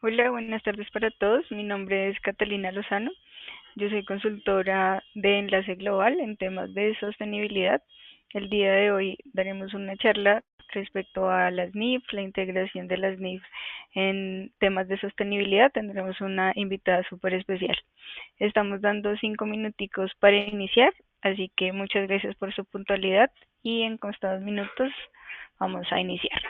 Hola, buenas tardes para todos. Mi nombre es Catalina Lozano. Yo soy consultora de Enlace Global en temas de sostenibilidad. El día de hoy daremos una charla respecto a las NIF, la integración de las NIF en temas de sostenibilidad. Tendremos una invitada súper especial. Estamos dando 5 minuticos para iniciar, así que muchas gracias por su puntualidad y en contados minutos vamos a iniciar.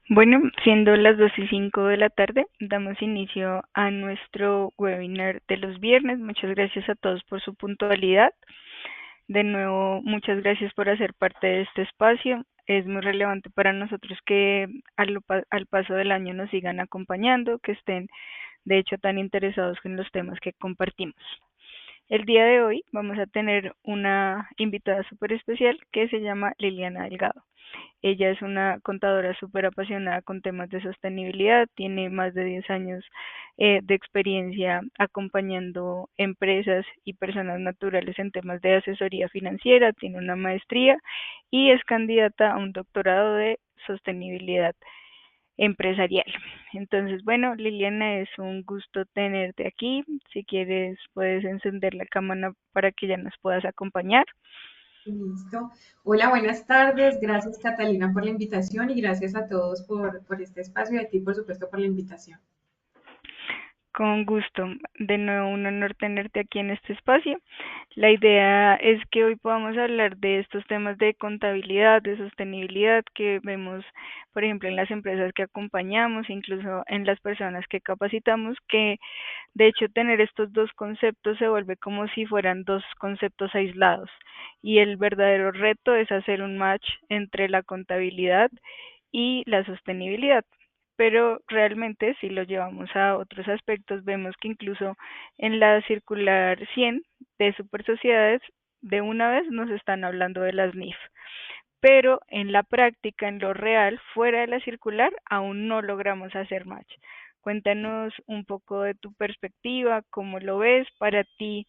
Bueno, siendo las 2:05 de la tarde, damos inicio a nuestro webinar de los viernes. Muchas gracias a todos por su puntualidad. De nuevo, muchas gracias por hacer parte de este espacio. Es muy relevante para nosotros que al paso del año nos sigan acompañando, que estén de hecho tan interesados en los temas que compartimos. El día de hoy vamos a tener una invitada súper especial que se llama Liliana Delgado. Ella es una contadora súper apasionada con temas de sostenibilidad, tiene más de 10 años de experiencia acompañando empresas y personas naturales en temas de asesoría financiera, tiene una maestría y es candidata a un doctorado de sostenibilidad empresarial. Entonces, bueno, Liliana, es un gusto tenerte aquí. Si quieres, puedes encender la cámara para que ya nos puedas acompañar. Listo. Hola, buenas tardes. Gracias, Catalina, por la invitación y gracias a todos por este espacio y a ti, por supuesto, por la invitación. Con gusto. De nuevo, un honor tenerte aquí en este espacio. La idea es que hoy podamos hablar de estos temas de contabilidad, de sostenibilidad que vemos, por ejemplo, en las empresas que acompañamos, incluso en las personas que capacitamos, que de hecho tener estos dos conceptos se vuelve como si fueran dos conceptos aislados. Y el verdadero reto es hacer un match entre la contabilidad y la sostenibilidad. Pero realmente si lo llevamos a otros aspectos, vemos que incluso en la circular 100 de super sociedades, de una vez nos están hablando de las NIF. Pero en la práctica, en lo real, fuera de la circular, aún no logramos hacer match. Cuéntanos un poco de tu perspectiva, cómo lo ves para ti,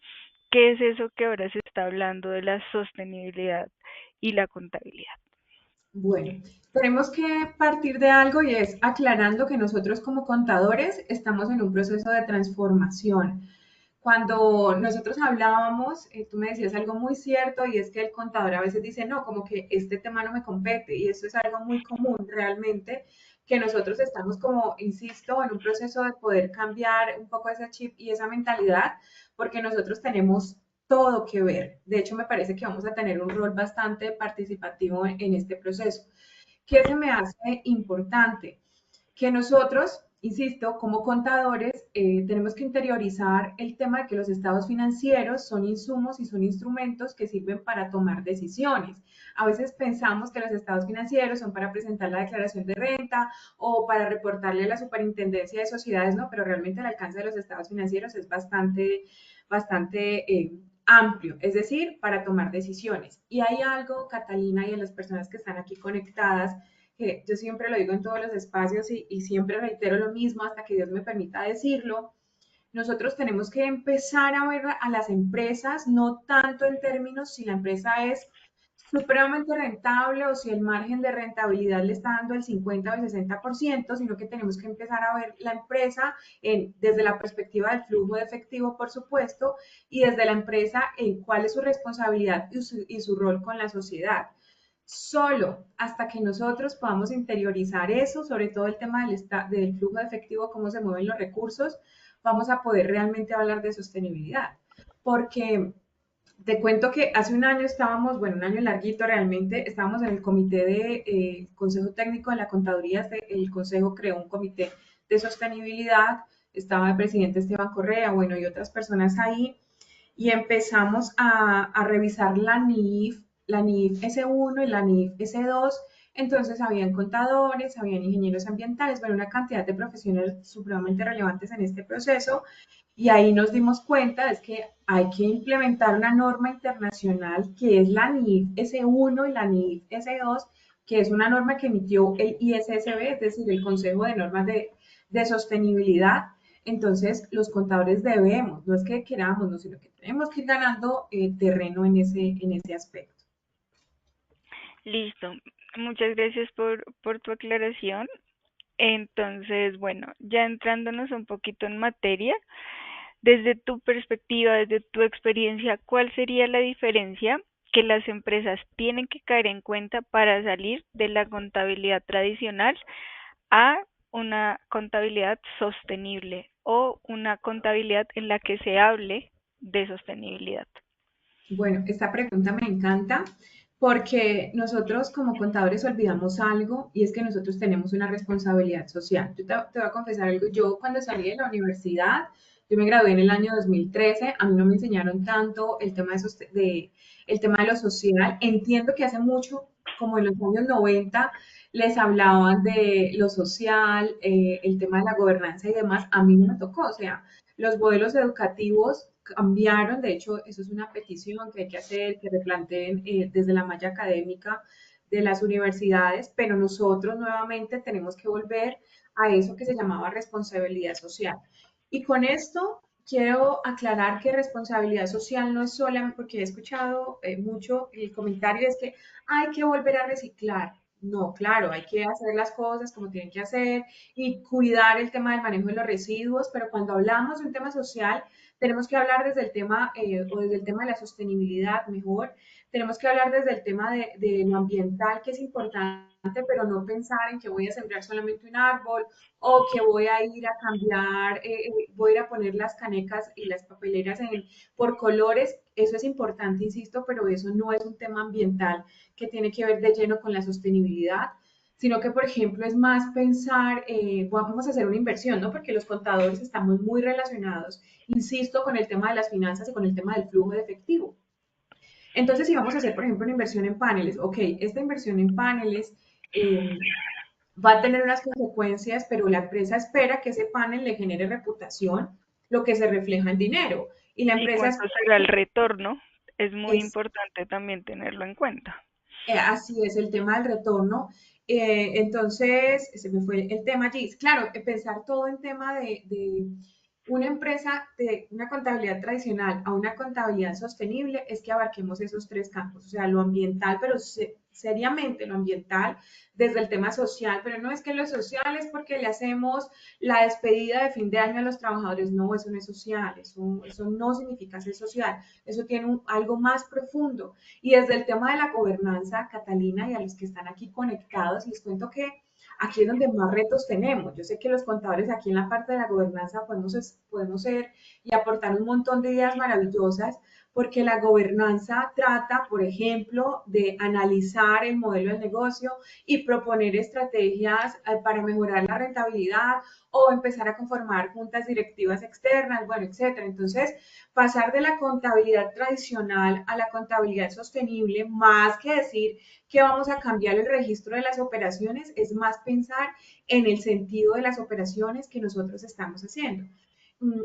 qué es eso que ahora se está hablando de la sostenibilidad y la contabilidad. Bueno, tenemos que partir de algo y es aclarando que nosotros como contadores estamos en un proceso de transformación. Cuando nosotros hablábamos, tú me decías algo muy cierto y es que el contador a veces dice, no, como que este tema no me compete y eso es algo muy común realmente, que nosotros estamos como, insisto, en un proceso de poder cambiar un poco ese chip y esa mentalidad, porque nosotros tenemos todo que ver. De hecho, me parece que vamos a tener un rol bastante participativo en este proceso. ¿Qué se me hace importante? Que nosotros, insisto, como contadores, tenemos que interiorizar el tema de que los estados financieros son insumos y son instrumentos que sirven para tomar decisiones. A veces pensamos que los estados financieros son para presentar la declaración de renta o para reportarle a la superintendencia de sociedades, no, pero realmente el alcance de los estados financieros es bastante amplio, es decir, para tomar decisiones. Y hay algo, Catalina, y en las personas que están aquí conectadas, que yo siempre lo digo en todos los espacios y siempre reitero lo mismo hasta que Dios me permita decirlo. Nosotros tenemos que empezar a ver a las empresas, no tanto en términos si la empresa es supremamente rentable o si el margen de rentabilidad le está dando el 50 o el 60%, sino que tenemos que empezar a ver la empresa desde la perspectiva del flujo de efectivo, por supuesto, y desde la empresa en cuál es su responsabilidad y su rol con la sociedad. Solo hasta que nosotros podamos interiorizar eso, sobre todo el tema del flujo de efectivo, cómo se mueven los recursos, vamos a poder realmente hablar de sostenibilidad. Porque te cuento que hace un año estábamos, bueno, un año larguito realmente, estábamos en el comité de Consejo Técnico de la Contaduría. El Consejo creó un comité de sostenibilidad, estaba el presidente Esteban Correa, bueno, y otras personas ahí, y empezamos a revisar la NIF S1 y la NIF S2. Entonces, habían contadores, habían ingenieros ambientales, bueno, una cantidad de profesionales supremamente relevantes en este proceso. Y ahí nos dimos cuenta es que hay que implementar una norma internacional que es la NIF S1 y la NIF S2, que es una norma que emitió el ISSB, es decir, el Consejo de Normas de Sostenibilidad. Entonces, los contadores debemos, no es que queramos, no, sino que tenemos que ir ganando terreno en ese aspecto. Listo. Muchas gracias por tu aclaración. Entonces, bueno, ya entrándonos un poquito en materia, desde tu perspectiva, desde tu experiencia, ¿cuál sería la diferencia que las empresas tienen que caer en cuenta para salir de la contabilidad tradicional a una contabilidad sostenible o una contabilidad en la que se hable de sostenibilidad? Bueno, esta pregunta me encanta porque nosotros como contadores olvidamos algo y es que nosotros tenemos una responsabilidad social. Yo te voy a confesar algo. Yo cuando salí de la universidad, yo me gradué en el año 2013, a mí no me enseñaron tanto el tema de lo social. Entiendo que hace mucho, como en los años 90, les hablaban de lo social, el tema de la gobernanza y demás. A mí no me tocó, o sea, los modelos educativos cambiaron. De hecho, eso es una petición que hay que hacer, que replanteen desde la malla académica de las universidades, pero nosotros nuevamente tenemos que volver a eso que se llamaba responsabilidad social. Y con esto quiero aclarar que responsabilidad social no es solamente, porque he escuchado mucho el comentario, es que hay que volver a reciclar. No, claro, hay que hacer las cosas como tienen que hacer y cuidar el tema del manejo de los residuos, pero cuando hablamos de un tema social, tenemos que hablar desde el tema o desde el tema de la sostenibilidad mejor, tenemos que hablar desde el tema de lo ambiental, que es importante, pero no pensar en que voy a sembrar solamente un árbol o que voy a ir a cambiar, voy a ir a poner las canecas y las papeleras por colores. Eso es importante, insisto, pero eso no es un tema ambiental que tiene que ver de lleno con la sostenibilidad, sino que, por ejemplo, es más pensar, vamos a hacer una inversión, ¿no? Porque los contadores estamos muy relacionados, insisto, con el tema de las finanzas y con el tema del flujo de efectivo. Entonces, si vamos a hacer, por ejemplo, una inversión en paneles, ok, esta inversión en paneles va a tener unas consecuencias, pero la empresa espera que ese panel le genere reputación, lo que se refleja en dinero. Y la ¿Y empresa cuánto espera será el retorno? Es muy es importante también tenerlo en cuenta. así es el tema del retorno. Entonces, se me fue el tema allí. Claro, pensar todo en tema de una empresa, de una contabilidad tradicional a una contabilidad sostenible, es que abarquemos esos tres campos, o sea, lo ambiental, pero seriamente lo ambiental, desde el tema social, pero no es que lo social es porque le hacemos la despedida de fin de año a los trabajadores, no, eso no es social, eso no significa ser social, eso tiene algo más profundo. Y desde el tema de la gobernanza, Catalina, y a los que están aquí conectados, les cuento que aquí es donde más retos tenemos. Yo sé que los contadores aquí en la parte de la gobernanza podemos ser y aportar un montón de ideas maravillosas, porque la gobernanza trata, por ejemplo, de analizar el modelo del negocio y proponer estrategias para mejorar la rentabilidad o empezar a conformar juntas directivas externas, bueno, etcétera. Entonces, pasar de la contabilidad tradicional a la contabilidad sostenible, más que decir que vamos a cambiar el registro de las operaciones, es más pensar en el sentido de las operaciones que nosotros estamos haciendo.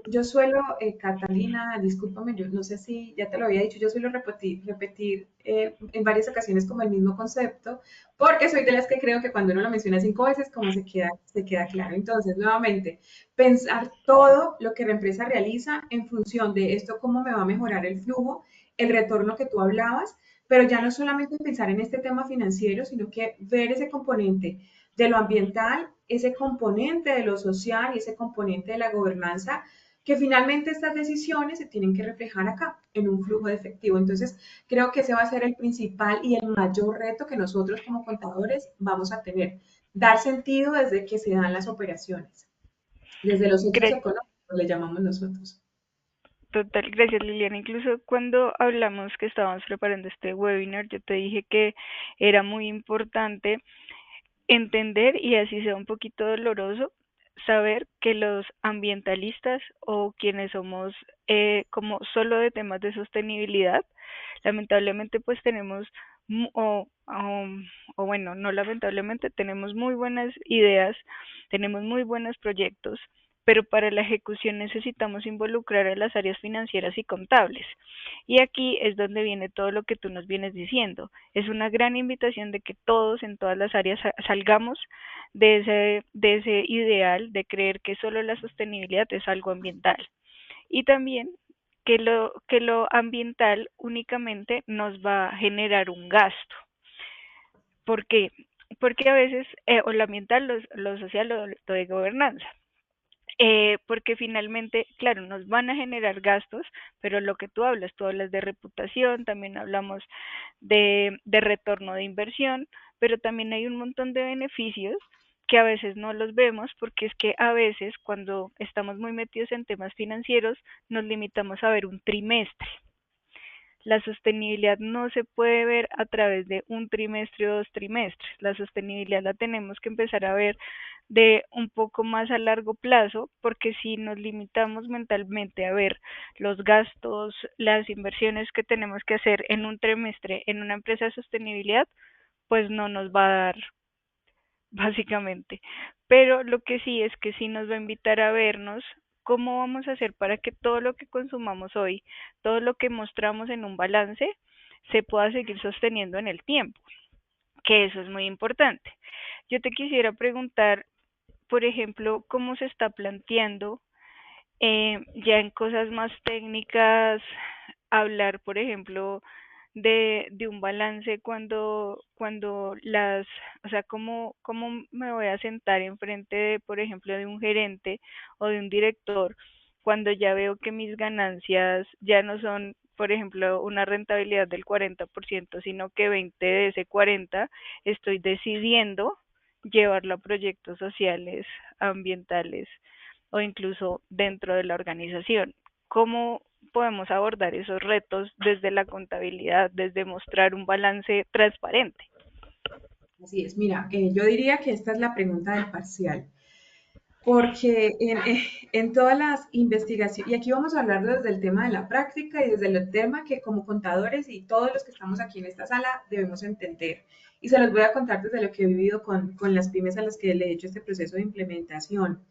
Yo suelo, Catalina, discúlpame, yo no sé si ya te lo había dicho, yo suelo repetir en varias ocasiones como el mismo concepto, porque soy de las que creo que cuando uno lo menciona 5 veces, como se queda claro. Entonces, nuevamente, pensar todo lo que la empresa realiza en función de esto, cómo me va a mejorar el flujo, el retorno que tú hablabas, pero ya no solamente pensar en este tema financiero, sino que ver ese componente de lo ambiental, ese componente de lo social y ese componente de la gobernanza, que finalmente estas decisiones se tienen que reflejar acá, en un flujo de efectivo. Entonces, creo que ese va a ser el principal y el mayor reto que nosotros como contadores vamos a tener, dar sentido desde que se dan las operaciones, desde los hechos Cre- económicos, le llamamos nosotros. Total, gracias Liliana. Incluso cuando hablamos que estábamos preparando este webinar, yo te dije que era muy importante entender, y así sea un poquito doloroso, saber que los ambientalistas o quienes somos como solo de temas de sostenibilidad, lamentablemente pues tenemos, o bueno, no lamentablemente, tenemos muy buenas ideas, tenemos muy buenos proyectos, pero para la ejecución necesitamos involucrar a las áreas financieras y contables. Y aquí es donde viene todo lo que tú nos vienes diciendo. Es una gran invitación de que todos en todas las áreas salgamos de ese ideal de creer que solo la sostenibilidad es algo ambiental. Y también que lo ambiental únicamente nos va a generar un gasto. ¿Por qué? Porque a veces, o lo ambiental, lo social, lo de gobernanza. Porque finalmente, claro, nos van a generar gastos, pero lo que tú hablas de reputación, también hablamos de retorno de inversión, pero también hay un montón de beneficios que a veces no los vemos porque es que a veces cuando estamos muy metidos en temas financieros nos limitamos a ver un trimestre. La sostenibilidad no se puede ver a través de un trimestre o 2 trimestres. La sostenibilidad la tenemos que empezar a ver de un poco más a largo plazo, porque si nos limitamos mentalmente a ver los gastos, las inversiones que tenemos que hacer en un trimestre en una empresa de sostenibilidad, pues no nos va a dar básicamente. Pero lo que sí es que sí nos va a invitar a vernos cómo vamos a hacer para que todo lo que consumamos hoy, todo lo que mostramos en un balance, se pueda seguir sosteniendo en el tiempo, que eso es muy importante. Yo te quisiera preguntar, por ejemplo, cómo se está planteando ya en cosas más técnicas, hablar, por ejemplo, de un balance cuando o sea, cómo me voy a sentar enfrente de, por ejemplo, de un gerente o de un director cuando ya veo que mis ganancias ya no son, por ejemplo, una rentabilidad del 40%, sino que 20 de ese 40 estoy decidiendo llevarlo a proyectos sociales, ambientales o incluso dentro de la organización. ¿Cómo podemos abordar esos retos desde la contabilidad, desde mostrar un balance transparente? Así es, mira, yo diría que esta es la pregunta del parcial, porque en todas las investigaciones, y aquí vamos a hablar desde el tema de la práctica y desde el tema que como contadores y todos los que estamos aquí en esta sala debemos entender. Y se los voy a contar desde lo que he vivido con las pymes a las que le he hecho este proceso de implementación.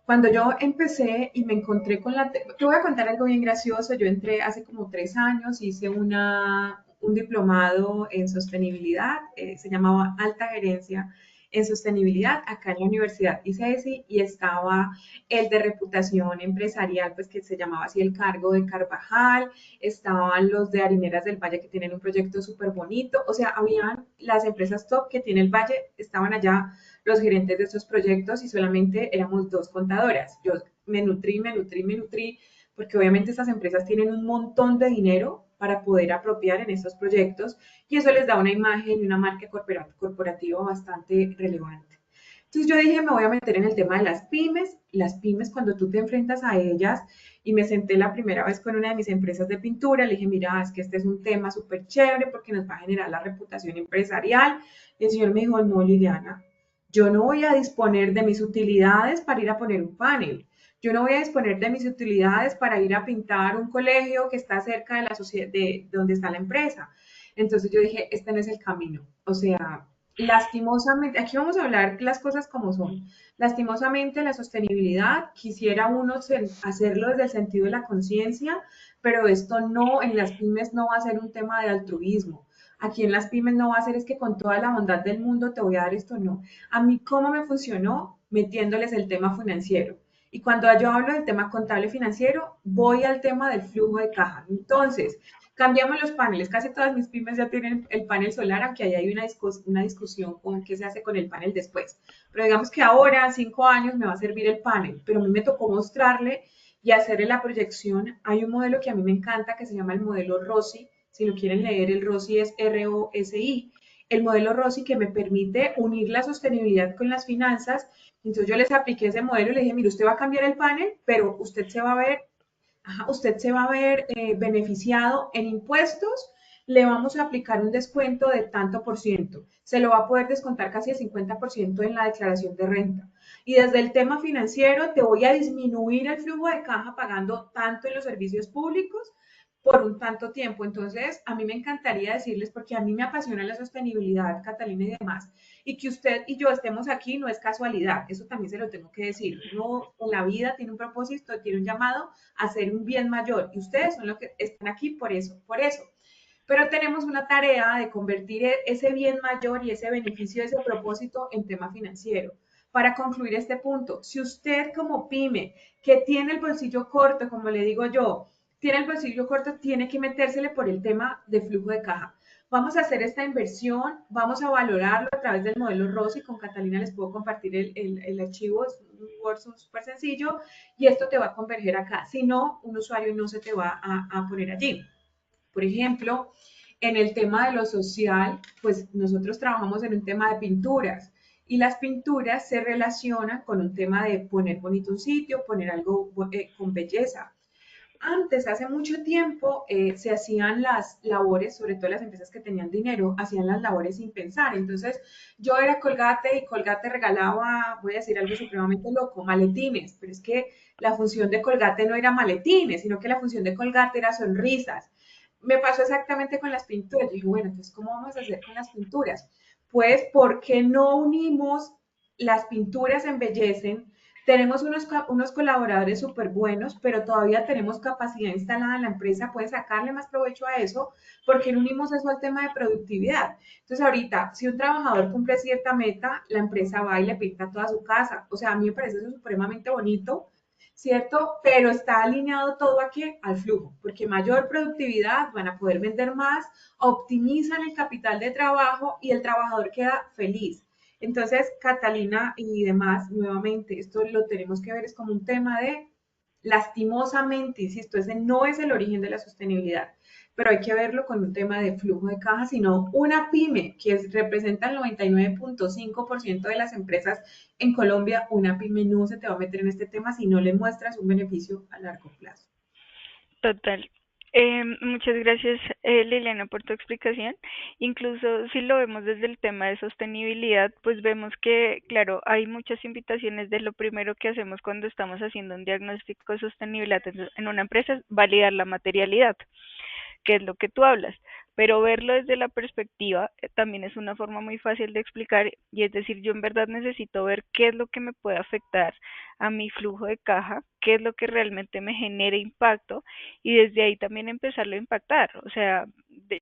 Cuando yo empecé y me encontré con te voy a contar algo bien gracioso. Yo entré hace como 3 años, hice un diplomado en sostenibilidad, se llamaba Alta Gerencia en Sostenibilidad, acá en la Universidad ICESI, y estaba el de reputación empresarial, pues que se llamaba así el cargo de Carvajal, estaban los de Harineras del Valle que tienen un proyecto súper bonito, o sea, habían las empresas top que tiene el Valle, estaban allá los gerentes de estos proyectos y solamente éramos dos contadoras. Yo me nutrí, porque obviamente estas empresas tienen un montón de dinero para poder apropiar en estos proyectos y eso les da una imagen y una marca corporativa bastante relevante. Entonces yo dije, me voy a meter en el tema de las pymes cuando tú te enfrentas a ellas y me senté la primera vez con una de mis empresas de pintura, le dije, mira, es que este es un tema súper chévere porque nos va a generar la reputación empresarial. Y el señor me dijo, no, Liliana, yo no voy a disponer de mis utilidades para ir a poner un panel. Yo no voy a disponer de mis utilidades para ir a pintar un colegio que está cerca de la sociedad, de donde está la empresa. Entonces yo dije, este no es el camino. O sea, lastimosamente, aquí vamos a hablar las cosas como son. Lastimosamente, la sostenibilidad, quisiera uno hacerlo desde el sentido de la conciencia, pero esto no, en las pymes no va a ser un tema de altruismo. Aquí en las pymes no va a ser es que con toda la bondad del mundo te voy a dar esto, no. A mí, ¿cómo me funcionó? Metiéndoles el tema financiero. Y cuando yo hablo del tema contable financiero, voy al tema del flujo de caja. Entonces, cambiamos los paneles. Casi todas mis pymes ya tienen el panel solar, aunque ahí hay una discusión con qué se hace con el panel después. Pero digamos que ahora, en 5 años, me va a servir el panel. Pero a mí me tocó mostrarle y hacerle la proyección. Hay un modelo que a mí me encanta que se llama el modelo ROSI. Si lo quieren leer, el ROSI es ROSI. El modelo ROSI que me permite unir la sostenibilidad con las finanzas. Entonces yo les apliqué ese modelo y le dije, mire, usted va a cambiar el panel, pero usted se va a ver beneficiado en impuestos, le vamos a aplicar un descuento de tanto por ciento. Se lo va a poder descontar casi el 50% en la declaración de renta. Y desde el tema financiero te voy a disminuir el flujo de caja pagando tanto en los servicios públicos por un tanto tiempo. Entonces, a mí me encantaría decirles, porque a mí me apasiona la sostenibilidad, Catalina y demás, y que usted y yo estemos aquí no es casualidad, eso también se lo tengo que decir. Uno en la vida tiene un propósito, tiene un llamado a hacer un bien mayor, y ustedes son los que están aquí por eso, por eso. Pero tenemos una tarea de convertir ese bien mayor y ese beneficio, ese propósito en tema financiero. Para concluir este punto, si usted como pyme que tiene el bolsillo corto, como le digo yo, tiene el bolsillo corto, tiene que metérsele por el tema de flujo de caja. Vamos a hacer esta inversión, vamos a valorarlo a través del modelo ROSI. Con Catalina les puedo compartir el archivo, es un Word súper sencillo y esto te va a converger acá. Si no, un usuario no se te va a poner allí. Por ejemplo, en el tema de lo social, pues nosotros trabajamos en un tema de pinturas y las pinturas se relacionan con un tema de poner bonito un sitio, poner algo con belleza. Antes, hace mucho tiempo, se hacían las labores, sobre todo las empresas que tenían dinero, hacían las labores sin pensar. Entonces, yo era Colgate y Colgate regalaba, voy a decir algo supremamente loco, maletines, pero es que la función de Colgate no era maletines, sino que la función de Colgate era sonrisas. Me pasó exactamente con las pinturas. Yo dije, bueno, entonces, ¿cómo vamos a hacer con las pinturas? Pues, ¿por qué no unimos las pinturas embellecen? Tenemos unos colaboradores súper buenos, pero todavía tenemos capacidad instalada en la empresa, pueden sacarle más provecho a eso, porque no unimos eso al tema de productividad. Entonces, ahorita, si un trabajador cumple cierta meta, la empresa va y le pinta toda su casa. O sea, a mí me parece eso supremamente bonito, ¿cierto? Pero está alineado todo aquí al flujo, porque mayor productividad, van a poder vender más, optimizan el capital de trabajo y el trabajador queda feliz. Entonces, Catalina y demás, nuevamente, esto lo tenemos que ver es como un tema de Lastimosamente, insisto, ese no es el origen de la sostenibilidad, pero hay que verlo con un tema de flujo de caja, sino una pyme representa el 99.5% de las empresas en Colombia. Una pyme no se te va a meter en este tema si no le muestras un beneficio a largo plazo. Total. Muchas gracias, Liliana, por tu explicación. Incluso si lo vemos desde el tema de sostenibilidad, pues vemos que, claro, hay muchas invitaciones de lo primero que hacemos cuando estamos haciendo un diagnóstico de sostenibilidad en una empresa es validar la materialidad, que es lo que tú hablas. Pero verlo desde la perspectiva también es una forma muy fácil de explicar y es decir, yo en verdad necesito ver qué es lo que me puede afectar a mi flujo de caja, qué es lo que realmente me genere impacto y desde ahí también empezarlo a impactar. O sea,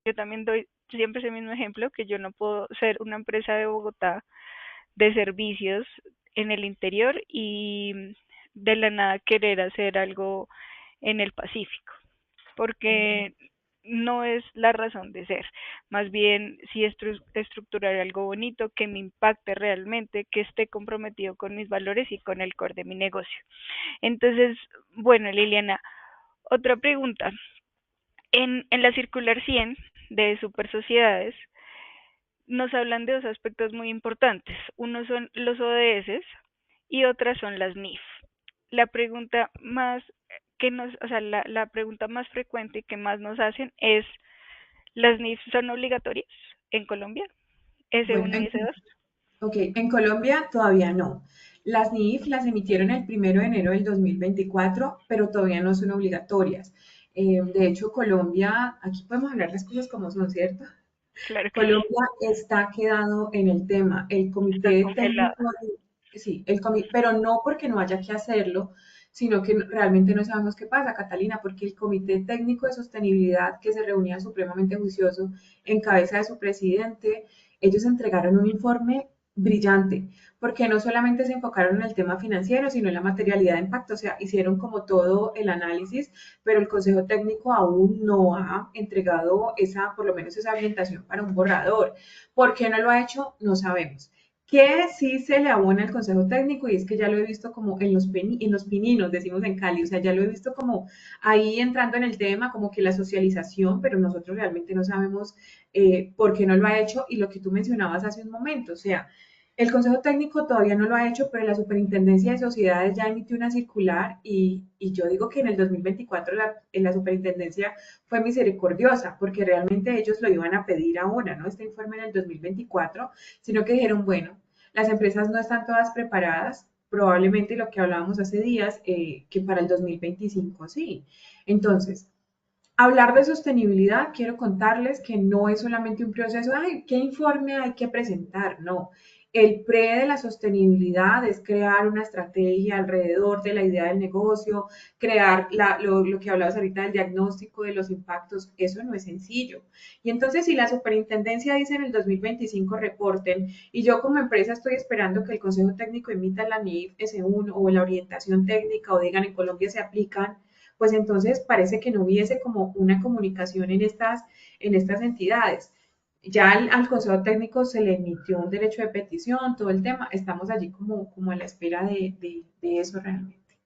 yo también doy siempre ese mismo ejemplo, que yo no puedo ser una empresa de Bogotá de servicios en el interior y de la nada querer hacer algo en el Pacífico, porque no es la razón de ser. Más bien, si estructurar algo bonito que me impacte realmente, que esté comprometido con mis valores y con el core de mi negocio. Entonces, bueno, Liliana, otra pregunta. En la circular 100 de Super Sociedades nos hablan de dos aspectos muy importantes. Uno son los ODS y otras son las NIF. La pregunta más o sea, la pregunta más frecuente que más nos hacen es, ¿las NIF son obligatorias en Colombia? Bueno, ¿S1 y S2? ok, en Colombia todavía no. Las NIF las emitieron el 1 de enero del 2024, pero todavía no son obligatorias. De hecho, Colombia, aquí podemos hablar las cosas como son, ¿cierto? Claro que sí, Colombia está quedado en el tema. El está comité congelada. técnico, sí, pero no porque no haya que hacerlo, sino que realmente no sabemos qué pasa, Catalina, porque el comité técnico de sostenibilidad que se reunía supremamente juicioso en cabeza de su presidente, ellos entregaron un informe brillante, porque no solamente se enfocaron en el tema financiero, sino en la materialidad de impacto, o sea, hicieron como todo el análisis, pero el Consejo Técnico aún no ha entregado esa, por lo menos esa orientación para un borrador. ¿Por qué no lo ha hecho? No sabemos. Que sí se le abona al Consejo Técnico y es que ya lo he visto como en los pininos, decimos en Cali, o sea, ya lo he visto como ahí entrando en el tema, como que la socialización, pero nosotros realmente no sabemos por qué no lo ha hecho y lo que tú mencionabas hace un momento, o sea, el Consejo Técnico todavía no lo ha hecho, pero la Superintendencia de Sociedades ya emitió una circular y yo digo que en el 2024 en la Superintendencia fue misericordiosa, porque realmente ellos lo iban a pedir ahora, ¿no? Este informe en el 2024, sino que dijeron, bueno, las empresas no están todas preparadas, probablemente lo que hablábamos hace días, que para el 2025 sí. Entonces, hablar de sostenibilidad, quiero contarles que no es solamente un proceso, ay, ¿qué informe hay que presentar? No. El pre de la sostenibilidad es crear una estrategia alrededor de la idea del negocio, crear lo que hablabas ahorita del diagnóstico de los impactos, eso no es sencillo. Y entonces si la superintendencia dice en el 2025 reporten y yo como empresa estoy esperando que el Consejo Técnico emita la NIF S1 o la orientación técnica o digan en Colombia se aplican, pues entonces parece que no hubiese como una comunicación en estas entidades. Ya al Consejo Técnico se le emitió un derecho de petición, todo el tema, estamos allí como a la espera de eso realmente.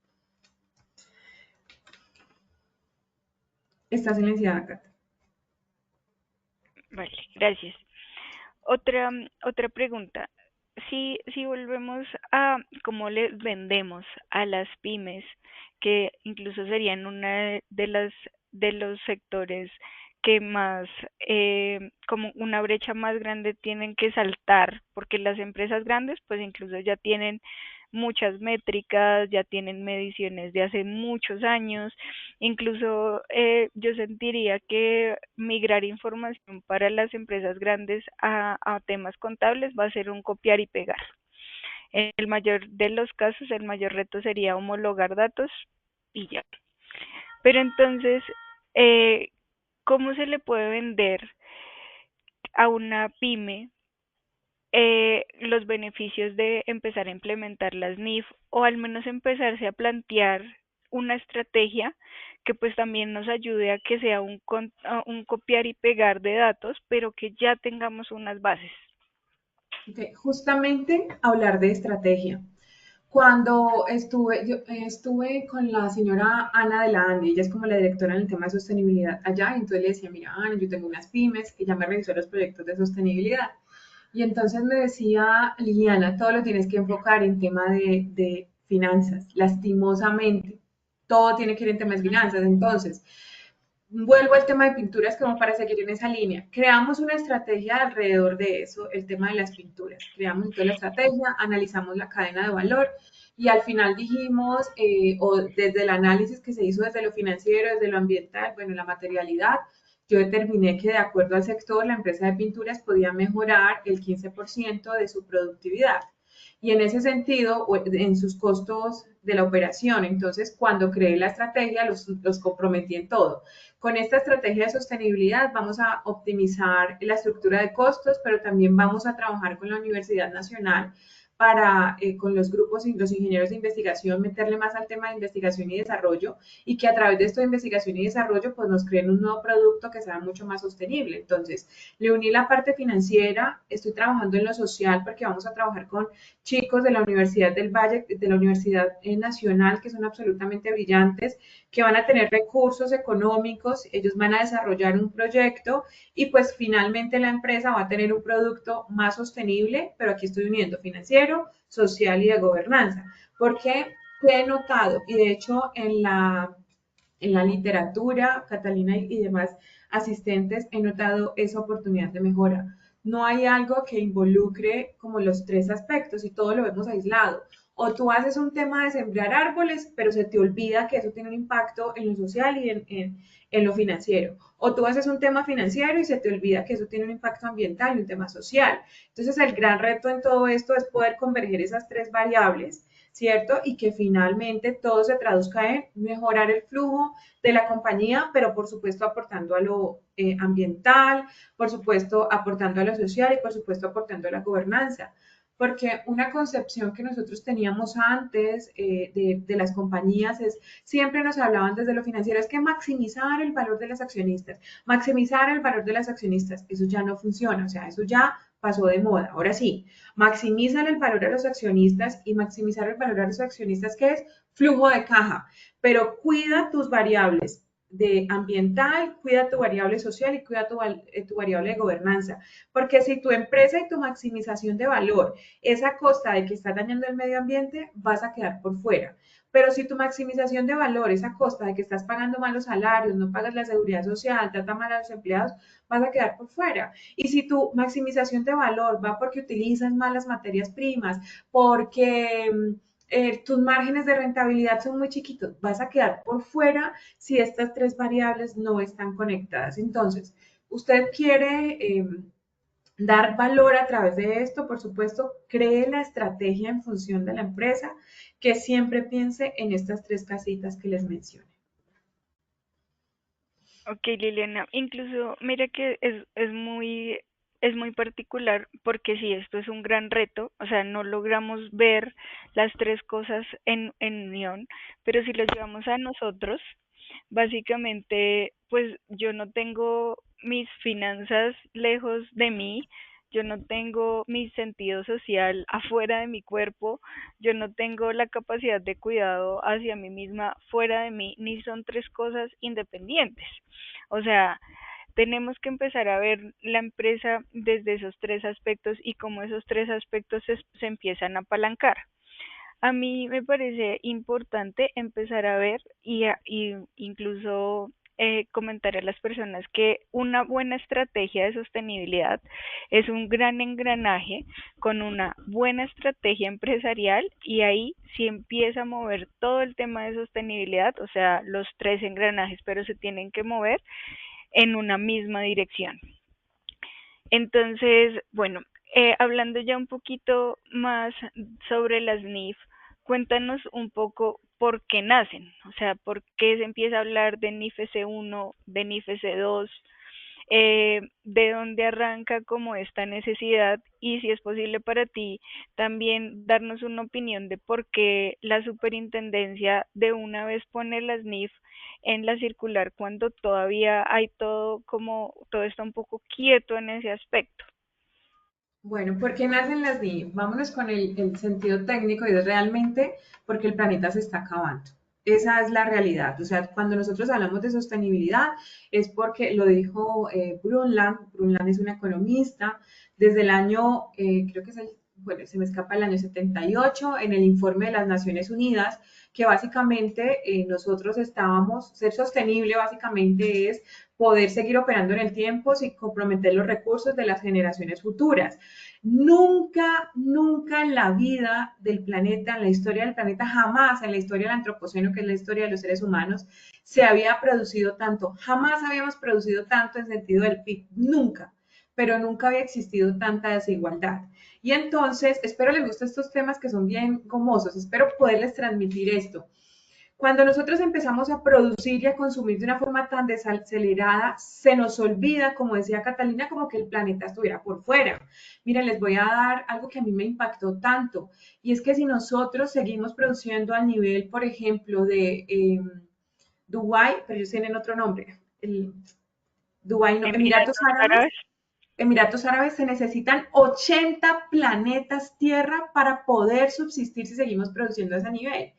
Está silenciada, Cata. Vale, gracias. Otra pregunta. Si volvemos a cómo les vendemos a las pymes, que incluso serían una de las de los sectores que más, como una brecha más grande tienen que saltar, porque las empresas grandes pues incluso ya tienen muchas métricas, ya tienen mediciones de hace muchos años, incluso yo sentiría que migrar información para las empresas grandes a temas contables va a ser un copiar y pegar. En el mayor de los casos, el mayor reto sería homologar datos y ya. Pero entonces, eh, ¿cómo se le puede vender a una pyme los beneficios de empezar a implementar las NIF o al menos empezarse a plantear una estrategia que pues también nos ayude a que sea un copiar y pegar de datos, pero que ya tengamos unas bases? Okay. Justamente hablar de estrategia. Cuando estuve con la señora Ana de la Ande, ella es como la directora en el tema de sostenibilidad allá, y entonces le decía, mira, Ana, yo tengo unas pymes, ella me revisó los proyectos de sostenibilidad. Y entonces me decía, Liliana, todo lo tienes que enfocar en tema de finanzas, lastimosamente. Todo tiene que ir en temas de finanzas. Entonces, vuelvo al tema de pinturas como para seguir en esa línea. Creamos una estrategia alrededor de eso, el tema de las pinturas. Creamos entonces la estrategia, analizamos la cadena de valor y al final dijimos, o desde el análisis que se hizo desde lo financiero, desde lo ambiental, bueno, la materialidad, yo determiné que de acuerdo al sector, la empresa de pinturas podía mejorar el 15% de su productividad. Y en ese sentido, en sus costos de la operación. Entonces, cuando creé la estrategia, los comprometí en todo. Con esta estrategia de sostenibilidad vamos a optimizar la estructura de costos, pero también vamos a trabajar con la Universidad Nacional para, con los grupos y los ingenieros de investigación, meterle más al tema de investigación y desarrollo y que a través de esto de investigación y desarrollo, pues nos creen un nuevo producto que sea mucho más sostenible. Entonces, le uní la parte financiera, estoy trabajando en lo social porque vamos a trabajar con chicos de la Universidad del Valle, de la Universidad Nacional, que son absolutamente brillantes, que van a tener recursos económicos, ellos van a desarrollar un proyecto y pues finalmente la empresa va a tener un producto más sostenible, pero aquí estoy uniendo financiero, social y de gobernanza, porque he notado, y de hecho en la literatura, Catalina y demás asistentes, he notado esa oportunidad de mejora. No hay algo que involucre como los tres aspectos y todo lo vemos aislado. O tú haces un tema de sembrar árboles, pero se te olvida que eso tiene un impacto en lo social y en lo financiero. O tú haces un tema financiero y se te olvida que eso tiene un impacto ambiental y un tema social. Entonces, el gran reto en todo esto es poder converger esas tres variables, ¿cierto? Y que finalmente todo se traduzca en mejorar el flujo de la compañía, pero por supuesto aportando a lo ambiental, por supuesto aportando a lo social y por supuesto aportando a la gobernanza. Porque una concepción que nosotros teníamos antes de las compañías es, siempre nos hablaban desde lo financiero, es que maximizar el valor de los accionistas, maximizar el valor de las accionistas, eso ya no funciona, o sea, eso ya pasó de moda. Ahora sí, maximizan el valor a los accionistas y maximizar el valor a los accionistas, ¿qué es? Flujo de caja, pero cuida tus variables de ambiental, cuida tu variable social y cuida tu variable de gobernanza. Porque si tu empresa y tu maximización de valor es a costa de que estás dañando el medio ambiente, vas a quedar por fuera. Pero si tu maximización de valor es a costa de que estás pagando malos salarios, no pagas la seguridad social, trata mal a los empleados, vas a quedar por fuera. Y si tu maximización de valor va porque utilizas malas materias primas, porque tus márgenes de rentabilidad son muy chiquitos, vas a quedar por fuera si estas tres variables no están conectadas. Entonces, usted quiere dar valor a través de esto, por supuesto, cree la estrategia en función de la empresa, que siempre piense en estas tres casitas que les mencioné. Ok, Liliana, incluso mira que es muy particular porque si esto es un gran reto, o sea, no logramos ver las tres cosas en unión, pero si lo llevamos a nosotros, básicamente, pues yo no tengo mis finanzas lejos de mí, yo no tengo mi sentido social afuera de mi cuerpo, yo no tengo la capacidad de cuidado hacia mí misma fuera de mí, ni son tres cosas independientes. O sea, tenemos que empezar a ver la empresa desde esos tres aspectos y cómo esos tres aspectos se empiezan a apalancar. A mí me parece importante empezar a ver y incluso comentar a las personas que una buena estrategia de sostenibilidad es un gran engranaje con una buena estrategia empresarial y ahí sí empieza a mover todo el tema de sostenibilidad, o sea, los tres engranajes, pero se tienen que mover en una misma dirección. Entonces, bueno, hablando ya un poquito más sobre las NIF, cuéntanos un poco por qué nacen, o sea, por qué se empieza a hablar de NIF S1, de NIF S2, de dónde arranca como esta necesidad y si es posible para ti también darnos una opinión de por qué la superintendencia de una vez pone las NIF en la circular cuando todavía hay todo como todo está un poco quieto en ese aspecto. Bueno, ¿por qué nacen las NIF? Vámonos con el sentido técnico y es realmente porque el planeta se está acabando. Esa es la realidad. O sea, cuando nosotros hablamos de sostenibilidad es porque lo dijo Brundtland. Brundtland es un economista. Desde el año, creo que es el, bueno, se me escapa el año 78, en el informe de las Naciones Unidas, que básicamente nosotros estábamos, ser sostenible básicamente es poder seguir operando en el tiempo sin comprometer los recursos de las generaciones futuras. Nunca, nunca en la vida del planeta, en la historia del planeta, jamás en la historia del antropoceno, que es la historia de los seres humanos, se había producido tanto. Jamás habíamos producido tanto en sentido del PIB, nunca, pero nunca había existido tanta desigualdad. Y entonces, espero les gusten estos temas que son bien gomosos, espero poderles transmitir esto. Cuando nosotros empezamos a producir y a consumir de una forma tan desacelerada, se nos olvida, como decía Catalina, como que el planeta estuviera por fuera. Miren, les voy a dar algo que a mí me impactó tanto, y es que si nosotros seguimos produciendo al nivel, por ejemplo, de Dubái, pero ellos tienen otro nombre, el, Dubái, no, Emiratos Árabes. Emiratos Árabes se necesitan 80 planetas Tierra para poder subsistir si seguimos produciendo a ese nivel.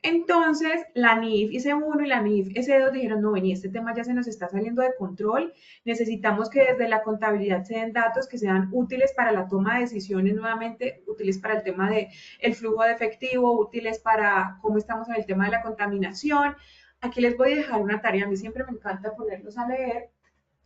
Entonces, la NIF IC1 y la NIF IC2 dijeron, no, vení, este tema ya se nos está saliendo de control, necesitamos que desde la contabilidad se den datos que sean útiles para la toma de decisiones nuevamente, útiles para el tema del el flujo de efectivo, útiles para cómo estamos en el tema de la contaminación. Aquí les voy a dejar una tarea, a mí siempre me encanta ponerlos a leer,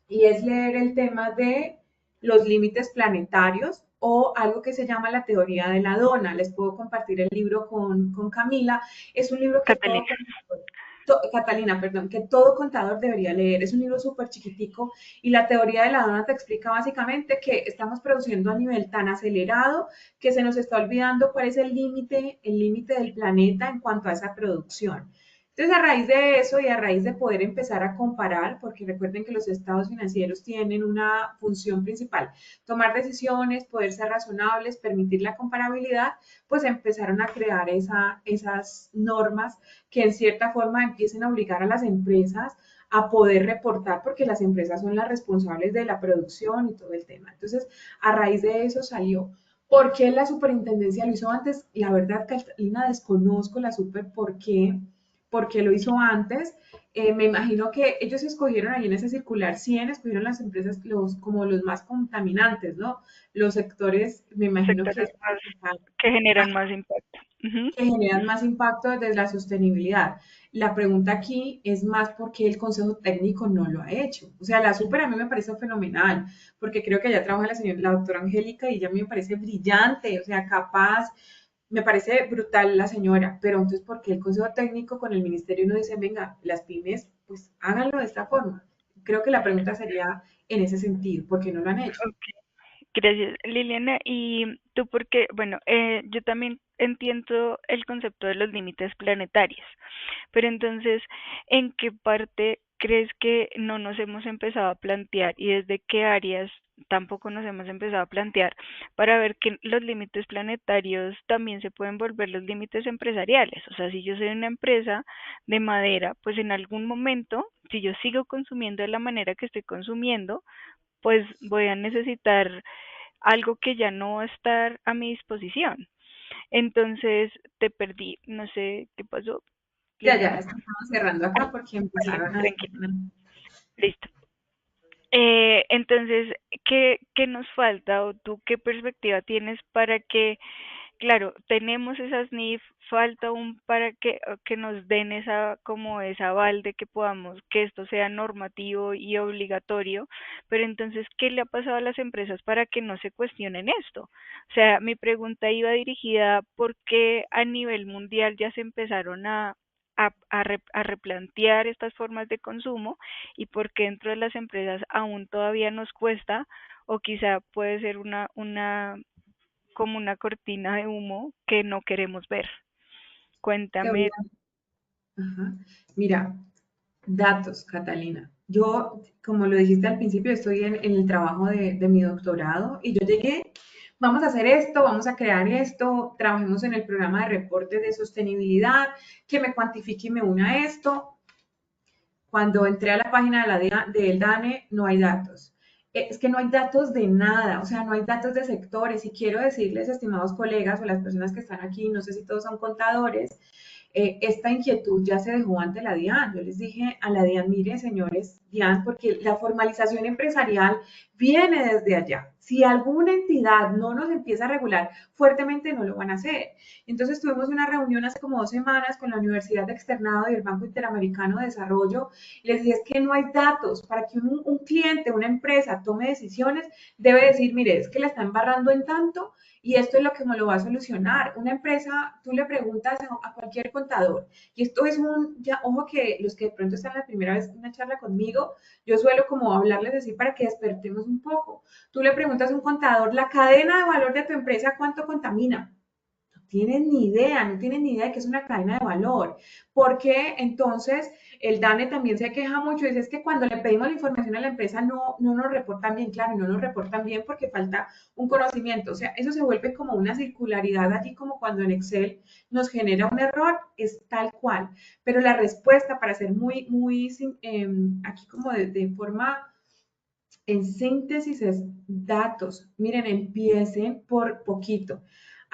y es leer el tema de los límites planetarios o algo que se llama la teoría de la dona. Les puedo compartir el libro con Camila. Es un libro que todo Catalina. contador, Catalina, perdón, que todo contador debería leer. Es un libro súper chiquitico y la teoría de la dona te explica básicamente que estamos produciendo a nivel tan acelerado que se nos está olvidando cuál es el límite del planeta en cuanto a esa producción. Entonces, a raíz de eso y a raíz de poder empezar a comparar, porque recuerden que los estados financieros tienen una función principal, tomar decisiones, poder ser razonables, permitir la comparabilidad, pues empezaron a crear esas normas que en cierta forma empiecen a obligar a las empresas a poder reportar, porque las empresas son las responsables de la producción y todo el tema. Entonces, a raíz de eso salió. ¿Por qué la superintendencia lo hizo antes? La verdad, Catalina, desconozco la super por qué, porque lo hizo antes. Me imagino que ellos escogieron ahí en ese circular 100, escogieron las empresas como los más contaminantes, ¿no? Los sectores, me imagino que, Sectores más que generan más impacto. Ujú. que generan más impacto desde la sostenibilidad. La pregunta aquí es más por qué el Consejo Técnico no lo ha hecho. O sea, la super a mí me parece fenomenal, porque creo que allá trabaja la doctora Angélica y ella me parece brillante, o sea, capaz, me parece brutal la señora, pero entonces, ¿por qué el Consejo Técnico con el Ministerio no dice, venga, las pymes, pues háganlo de esta forma? Creo que la pregunta sería en ese sentido, ¿por qué no lo han hecho? Ok, gracias, Liliana. ¿Y tú por qué? Bueno, yo también entiendo el concepto de los límites planetarios, pero entonces, ¿en qué parte crees que no nos hemos empezado a plantear y desde qué áreas tampoco nos hemos empezado a plantear para ver que los límites planetarios también se pueden volver los límites empresariales? O sea, si yo soy una empresa de madera, pues en algún momento, si yo sigo consumiendo de la manera que estoy consumiendo, pues voy a necesitar algo que ya no va a estar a mi disposición. Entonces te perdí, no sé qué pasó, Ya, ya, Liliana. estamos cerrando Ah, acá porque vale, empezaron a... tranquilo, listo. Entonces, ¿qué nos falta o tú qué perspectiva tienes para que, claro, tenemos esas NIF, falta aún para que nos den esa, como esa aval de que podamos, que esto sea normativo y obligatorio, pero entonces, ¿qué le ha pasado a las empresas para que no se cuestionen esto? O sea, mi pregunta iba dirigida por qué a nivel mundial ya se empezaron a replantear estas formas de consumo y por qué dentro de las empresas aún todavía nos cuesta o quizá puede ser como una cortina de humo que no queremos ver. Te voy Cuéntame. Ajá. Mira, datos, Catalina. Yo, como lo dijiste al principio, estoy en el trabajo de mi doctorado y yo llegué, vamos a hacer esto, vamos a crear esto, trabajemos en el programa de reporte de sostenibilidad, que me cuantifique y me una a esto. Cuando entré a la página del DANE, no hay datos. es que no hay datos de nada, o sea, no hay datos de sectores. Y quiero decirles, estimados colegas o las personas que están aquí, no sé si todos son contadores, esta inquietud ya se dejó ante la DIAN. Yo les dije a la DIAN, mire, señores, DIAN, porque la formalización empresarial viene desde allá. Si alguna entidad no nos empieza a regular fuertemente, no lo van a hacer. Entonces tuvimos una reunión hace como 2 semanas con la Universidad de Externado y el Banco Interamericano de Desarrollo. Les dije, es que no hay datos para que un cliente, una empresa tome decisiones, debe decir, mire, es que la está embarrando en tanto y esto es lo que me lo va a solucionar. Una empresa, tú le preguntas a cualquier contador, y esto es ya, ojo que los que de pronto están la primera vez en una charla conmigo, yo suelo como hablarles así para que despertemos un poco. Tú le preguntas a un contador, la cadena de valor de tu empresa, ¿cuánto contamina? Tienen ni idea, no tienen ni idea de que es una cadena de valor. Porque entonces el DANE también se queja mucho, dice es que cuando le pedimos la información a la empresa no nos reportan bien, claro, no nos reportan bien porque falta un conocimiento. O sea, eso se vuelve como una circularidad allí, como cuando en Excel nos genera un error, es tal cual. Pero la respuesta, para ser muy, aquí como de forma en síntesis es datos. Miren, empiecen por poquito.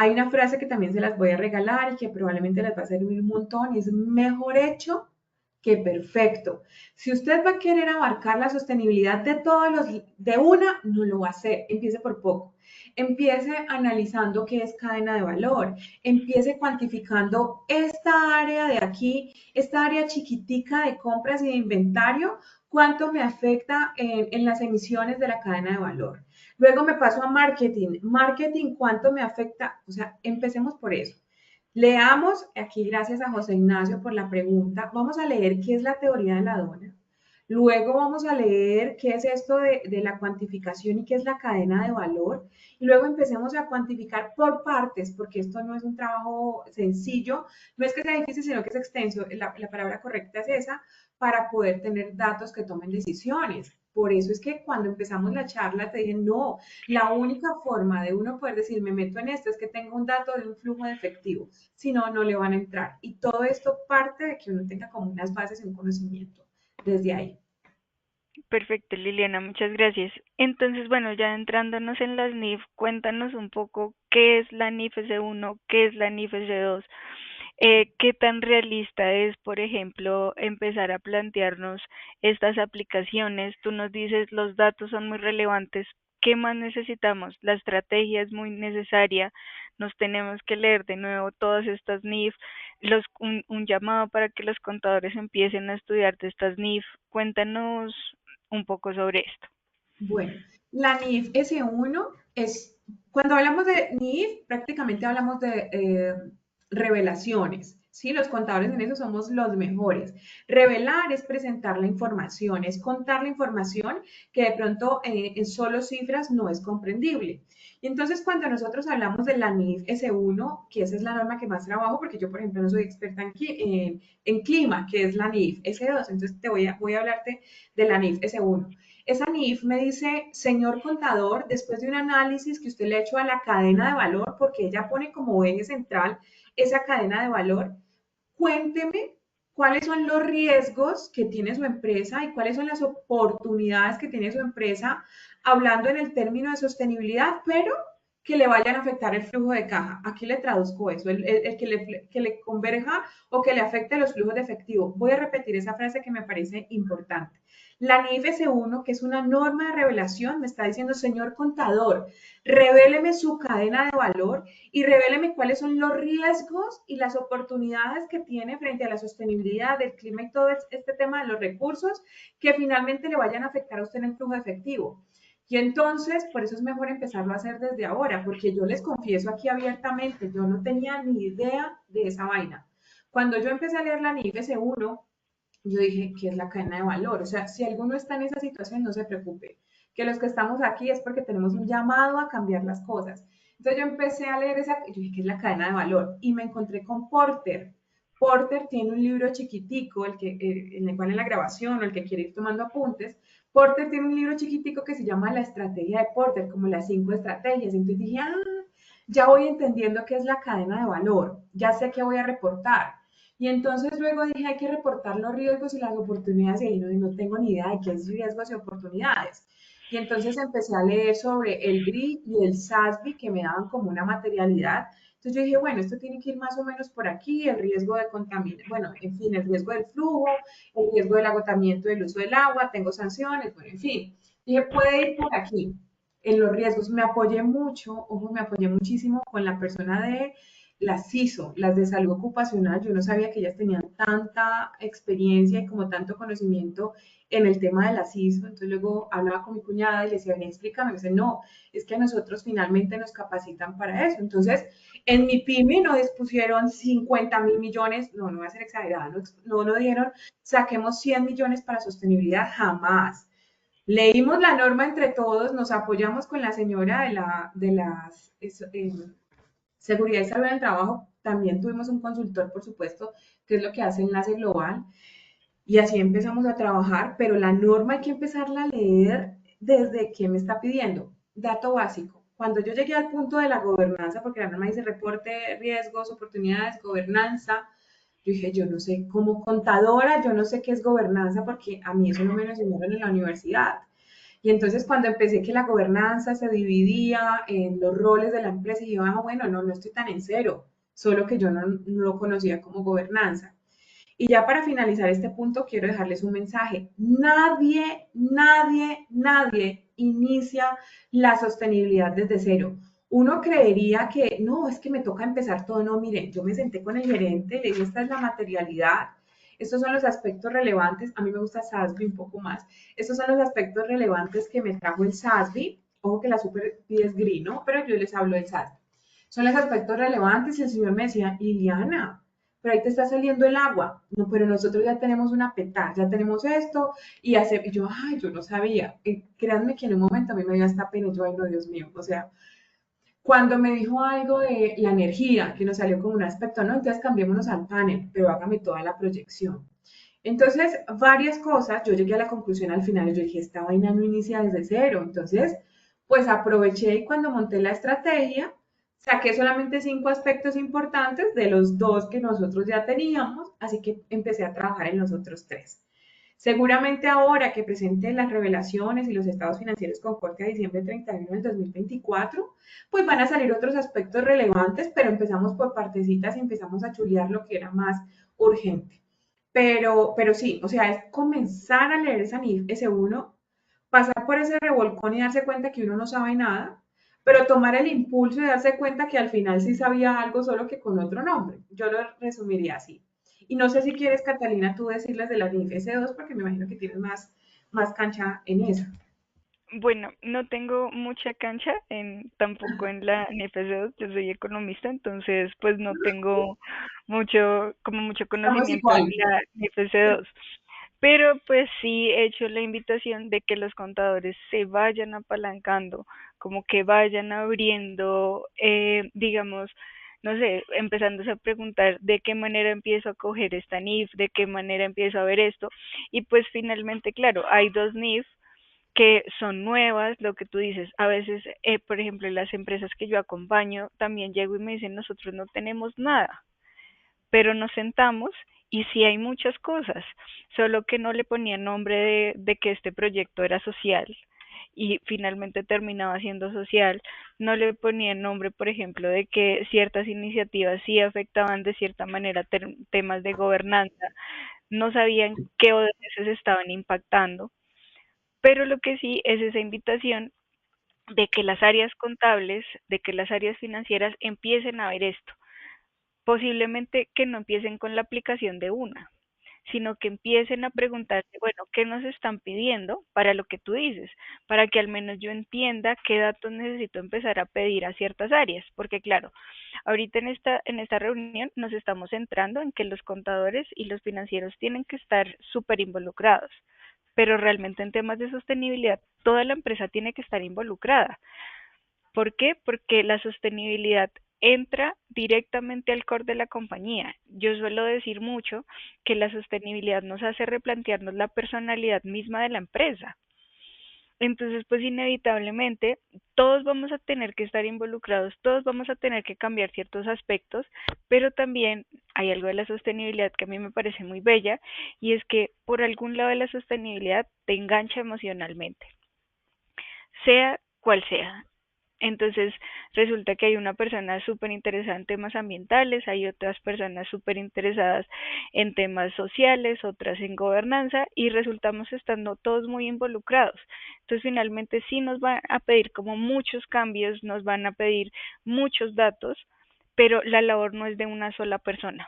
Hay una frase que también se las voy a regalar y que probablemente les va a servir un montón y es mejor hecho que perfecto. Si usted va a querer abarcar la sostenibilidad de todos de una, no lo va a hacer. Empiece por poco. Empiece analizando qué es cadena de valor. Empiece cuantificando esta área de aquí, esta área chiquitica de compras y de inventario, cuánto me afecta en las emisiones de la cadena de valor. Luego me paso a marketing. Marketing, ¿cuánto me afecta? O sea, empecemos por eso. Leamos, aquí gracias a José Ignacio por la pregunta, vamos a leer qué es la teoría de la dona. Luego vamos a leer qué es esto de la cuantificación y qué es la cadena de valor. Y luego empecemos a cuantificar por partes, porque esto no es un trabajo sencillo, no es que sea difícil, sino que es extenso. La palabra correcta es esa, para poder tener datos que tomen decisiones. Por eso es que cuando empezamos la charla te dije, no, la única forma de uno poder decir, me meto en esto, es que tenga un dato de un flujo de efectivo. Si no, no le van a entrar. Y todo esto parte de que uno tenga como unas bases y un conocimiento desde ahí. Perfecto, Liliana, muchas gracias. Entonces, bueno, ya entrándonos en las NIF, cuéntanos un poco qué es la NIF S1, qué es la NIF S2, qué tan realista es, por ejemplo, empezar a plantearnos estas aplicaciones. Tú nos dices, los datos son muy relevantes. ¿Qué más necesitamos? La estrategia es muy necesaria. Nos tenemos que leer de nuevo todas estas NIF, un llamado para que los contadores empiecen a estudiar de estas NIF. Cuéntanos un poco sobre esto. Bueno, la NIF S1 es, cuando hablamos de NIF, prácticamente hablamos de revelaciones, ¿sí? Los contadores en eso somos los mejores. Revelar es presentar la información, es contar la información que de pronto en solo cifras no es comprendible. Y entonces, cuando nosotros hablamos de la NIF S1, que esa es la norma que más trabajo, porque yo, por ejemplo, no soy experta en clima, que es la NIF S2, entonces voy a hablarte de la NIF S1. Esa NIF me dice, señor contador, después de un análisis que usted le ha hecho a la cadena de valor, porque ella pone como eje central esa cadena de valor, cuénteme cuáles son los riesgos que tiene su empresa y cuáles son las oportunidades que tiene su empresa, hablando en el término de sostenibilidad, pero que le vayan a afectar el flujo de caja. Aquí le traduzco eso, el que le converja o que le afecte los flujos de efectivo. Voy a repetir esa frase que me parece importante. La NIF S1, que es una norma de revelación, me está diciendo, señor contador, revéleme su cadena de valor y revéleme cuáles son los riesgos y las oportunidades que tiene frente a la sostenibilidad del clima y todo este tema de los recursos que finalmente le vayan a afectar a usted en el flujo de efectivo. Y entonces, por eso es mejor empezarlo a hacer desde ahora, porque yo les confieso aquí abiertamente, yo no tenía ni idea de esa vaina. Cuando yo empecé a leer la NIF S1, yo dije, ¿qué es la cadena de valor? O sea, si alguno está en esa situación, no se preocupe, que los que estamos aquí es porque tenemos un llamado a cambiar las cosas. Entonces yo empecé a leer yo dije, ¿qué es la cadena de valor? Y me encontré con Porter. Porter tiene un libro chiquitico, en el cual en la grabación o el que quiere ir tomando apuntes, Porter tiene un libro chiquitico que se llama La estrategia de Porter, como las 5 estrategias. Entonces dije, ya voy entendiendo qué es la cadena de valor, ya sé qué voy a reportar. Y entonces luego dije, hay que reportar los riesgos y las oportunidades, y ahí no tengo ni idea de qué es riesgos y oportunidades. Y entonces empecé a leer sobre el GRI y el SASB que me daban como una materialidad. Entonces yo dije, bueno, esto tiene que ir más o menos por aquí, el riesgo de contaminación, bueno, en fin, el riesgo del flujo, el riesgo del agotamiento del uso del agua, tengo sanciones, bueno, en fin. Dije, puede ir por aquí. En los riesgos me apoyé mucho, ojo, me apoyé muchísimo con la persona de las CISO, las de salud ocupacional. Yo no sabía que ellas tenían tanta experiencia y como tanto conocimiento en el tema de la CISO. Entonces luego hablaba con mi cuñada y le decía, ven, explícame. Me dice, no, es que a nosotros finalmente nos capacitan para eso. Entonces, en mi pyme no dispusieron 50.000 millones, no, no voy a ser exagerada, no dieron, saquemos 100 millones para sostenibilidad, jamás. Leímos la norma entre todos, nos apoyamos con la señora de las seguridad y salud en el trabajo. También tuvimos un consultor, por supuesto, que es lo que hace Enlace Global. Y así empezamos a trabajar, pero la norma hay que empezarla a leer desde que me está pidiendo. Dato básico. Cuando yo llegué al punto de la gobernanza, porque la norma dice reporte, riesgos, oportunidades, gobernanza, yo dije, yo no sé, como contadora, yo no sé qué es gobernanza porque a mí eso no me lo enseñaron en la universidad. Y entonces cuando empecé que la gobernanza se dividía en los roles de la empresa, y yo, ah, bueno, no estoy tan en cero, solo que yo no lo conocía como gobernanza. Y ya para finalizar este punto, quiero dejarles un mensaje. Nadie inicia la sostenibilidad desde cero. Uno creería que no, es que me toca empezar todo. No, miren, yo me senté con el gerente, le dije, esta es la materialidad, estos son los aspectos relevantes. A mí me gusta SASB un poco más. Estos son los aspectos relevantes que me trajo el SASB. Ojo que la super es gris, ¿no? Pero yo les hablo del SASB. Son los aspectos relevantes y el señor me decía, Liliana, pero ahí te está saliendo el agua. No, pero nosotros ya tenemos una petar, ya tenemos esto, y yo, ay, yo no sabía. Créanme que en un momento a mí me dio hasta pena, yo, ay, no, Dios mío, o sea, cuando me dijo algo de la energía, que nos salió como un aspecto, no, entonces cambiémonos al panel, pero hágame toda la proyección. Entonces, varias cosas, yo llegué a la conclusión al final, yo dije, esta vaina no inicia desde cero, entonces, pues aproveché y cuando monté la estrategia, saqué solamente 5 aspectos importantes de los 2 que nosotros ya teníamos, así que empecé a trabajar en los otros 3. Seguramente ahora que presente las revelaciones y los estados financieros con corte a diciembre 31 del 2024, pues van a salir otros aspectos relevantes, pero empezamos por partecitas y empezamos a chulear lo que era más urgente. Pero sí, o sea, es comenzar a leer esa NIF S1, pasar por ese revolcón y darse cuenta que uno no sabe nada, pero tomar el impulso y darse cuenta que al final sí sabía algo, solo que con otro nombre. Yo lo resumiría así. Y no sé si quieres, Catalina, tú decirles de la NIF S2, porque me imagino que tienes más cancha en esa. Bueno, no tengo mucha cancha tampoco en la NFS2, yo soy economista, entonces pues no tengo mucho Estamos conocimiento en igual. la NFS2. Pero pues sí he hecho la invitación de que los contadores se vayan apalancando, como que vayan abriendo, digamos, no sé, empezándose a preguntar de qué manera empiezo a coger esta NIF, de qué manera empiezo a ver esto. Y pues finalmente, claro, hay dos NIF que son nuevas, lo que tú dices, a veces, por ejemplo, en las empresas que yo acompaño, también llego y me dicen, nosotros no tenemos nada, pero nos sentamos y sí hay muchas cosas, solo que no le ponían nombre de que este proyecto era social y finalmente terminaba siendo social, no le ponían nombre, por ejemplo, de que ciertas iniciativas sí afectaban de cierta manera temas de gobernanza, no sabían qué ODS estaban impactando, pero lo que sí es esa invitación de que las áreas contables, de que las áreas financieras empiecen a ver esto. Posiblemente que no empiecen con la aplicación de una, sino que empiecen a preguntarse, bueno, ¿qué nos están pidiendo para lo que tú dices? Para que al menos yo entienda qué datos necesito empezar a pedir a ciertas áreas. Porque claro, ahorita en esta reunión nos estamos centrando en que los contadores y los financieros tienen que estar súper involucrados. Pero realmente en temas de sostenibilidad, toda la empresa tiene que estar involucrada. ¿Por qué? Porque la sostenibilidad entra directamente al core de la compañía. Yo suelo decir mucho que la sostenibilidad nos hace replantearnos la personalidad misma de la empresa. Entonces, pues inevitablemente todos vamos a tener que estar involucrados, todos vamos a tener que cambiar ciertos aspectos, pero también hay algo de la sostenibilidad que a mí me parece muy bella y es que por algún lado de la sostenibilidad te engancha emocionalmente. sea cual sea. Entonces resulta que hay una persona súper interesada en temas ambientales, hay otras personas súper interesadas en temas sociales, otras en gobernanza y resultamos estando todos muy involucrados. Entonces finalmente sí nos van a pedir como muchos cambios, nos van a pedir muchos datos, pero la labor no es de una sola persona.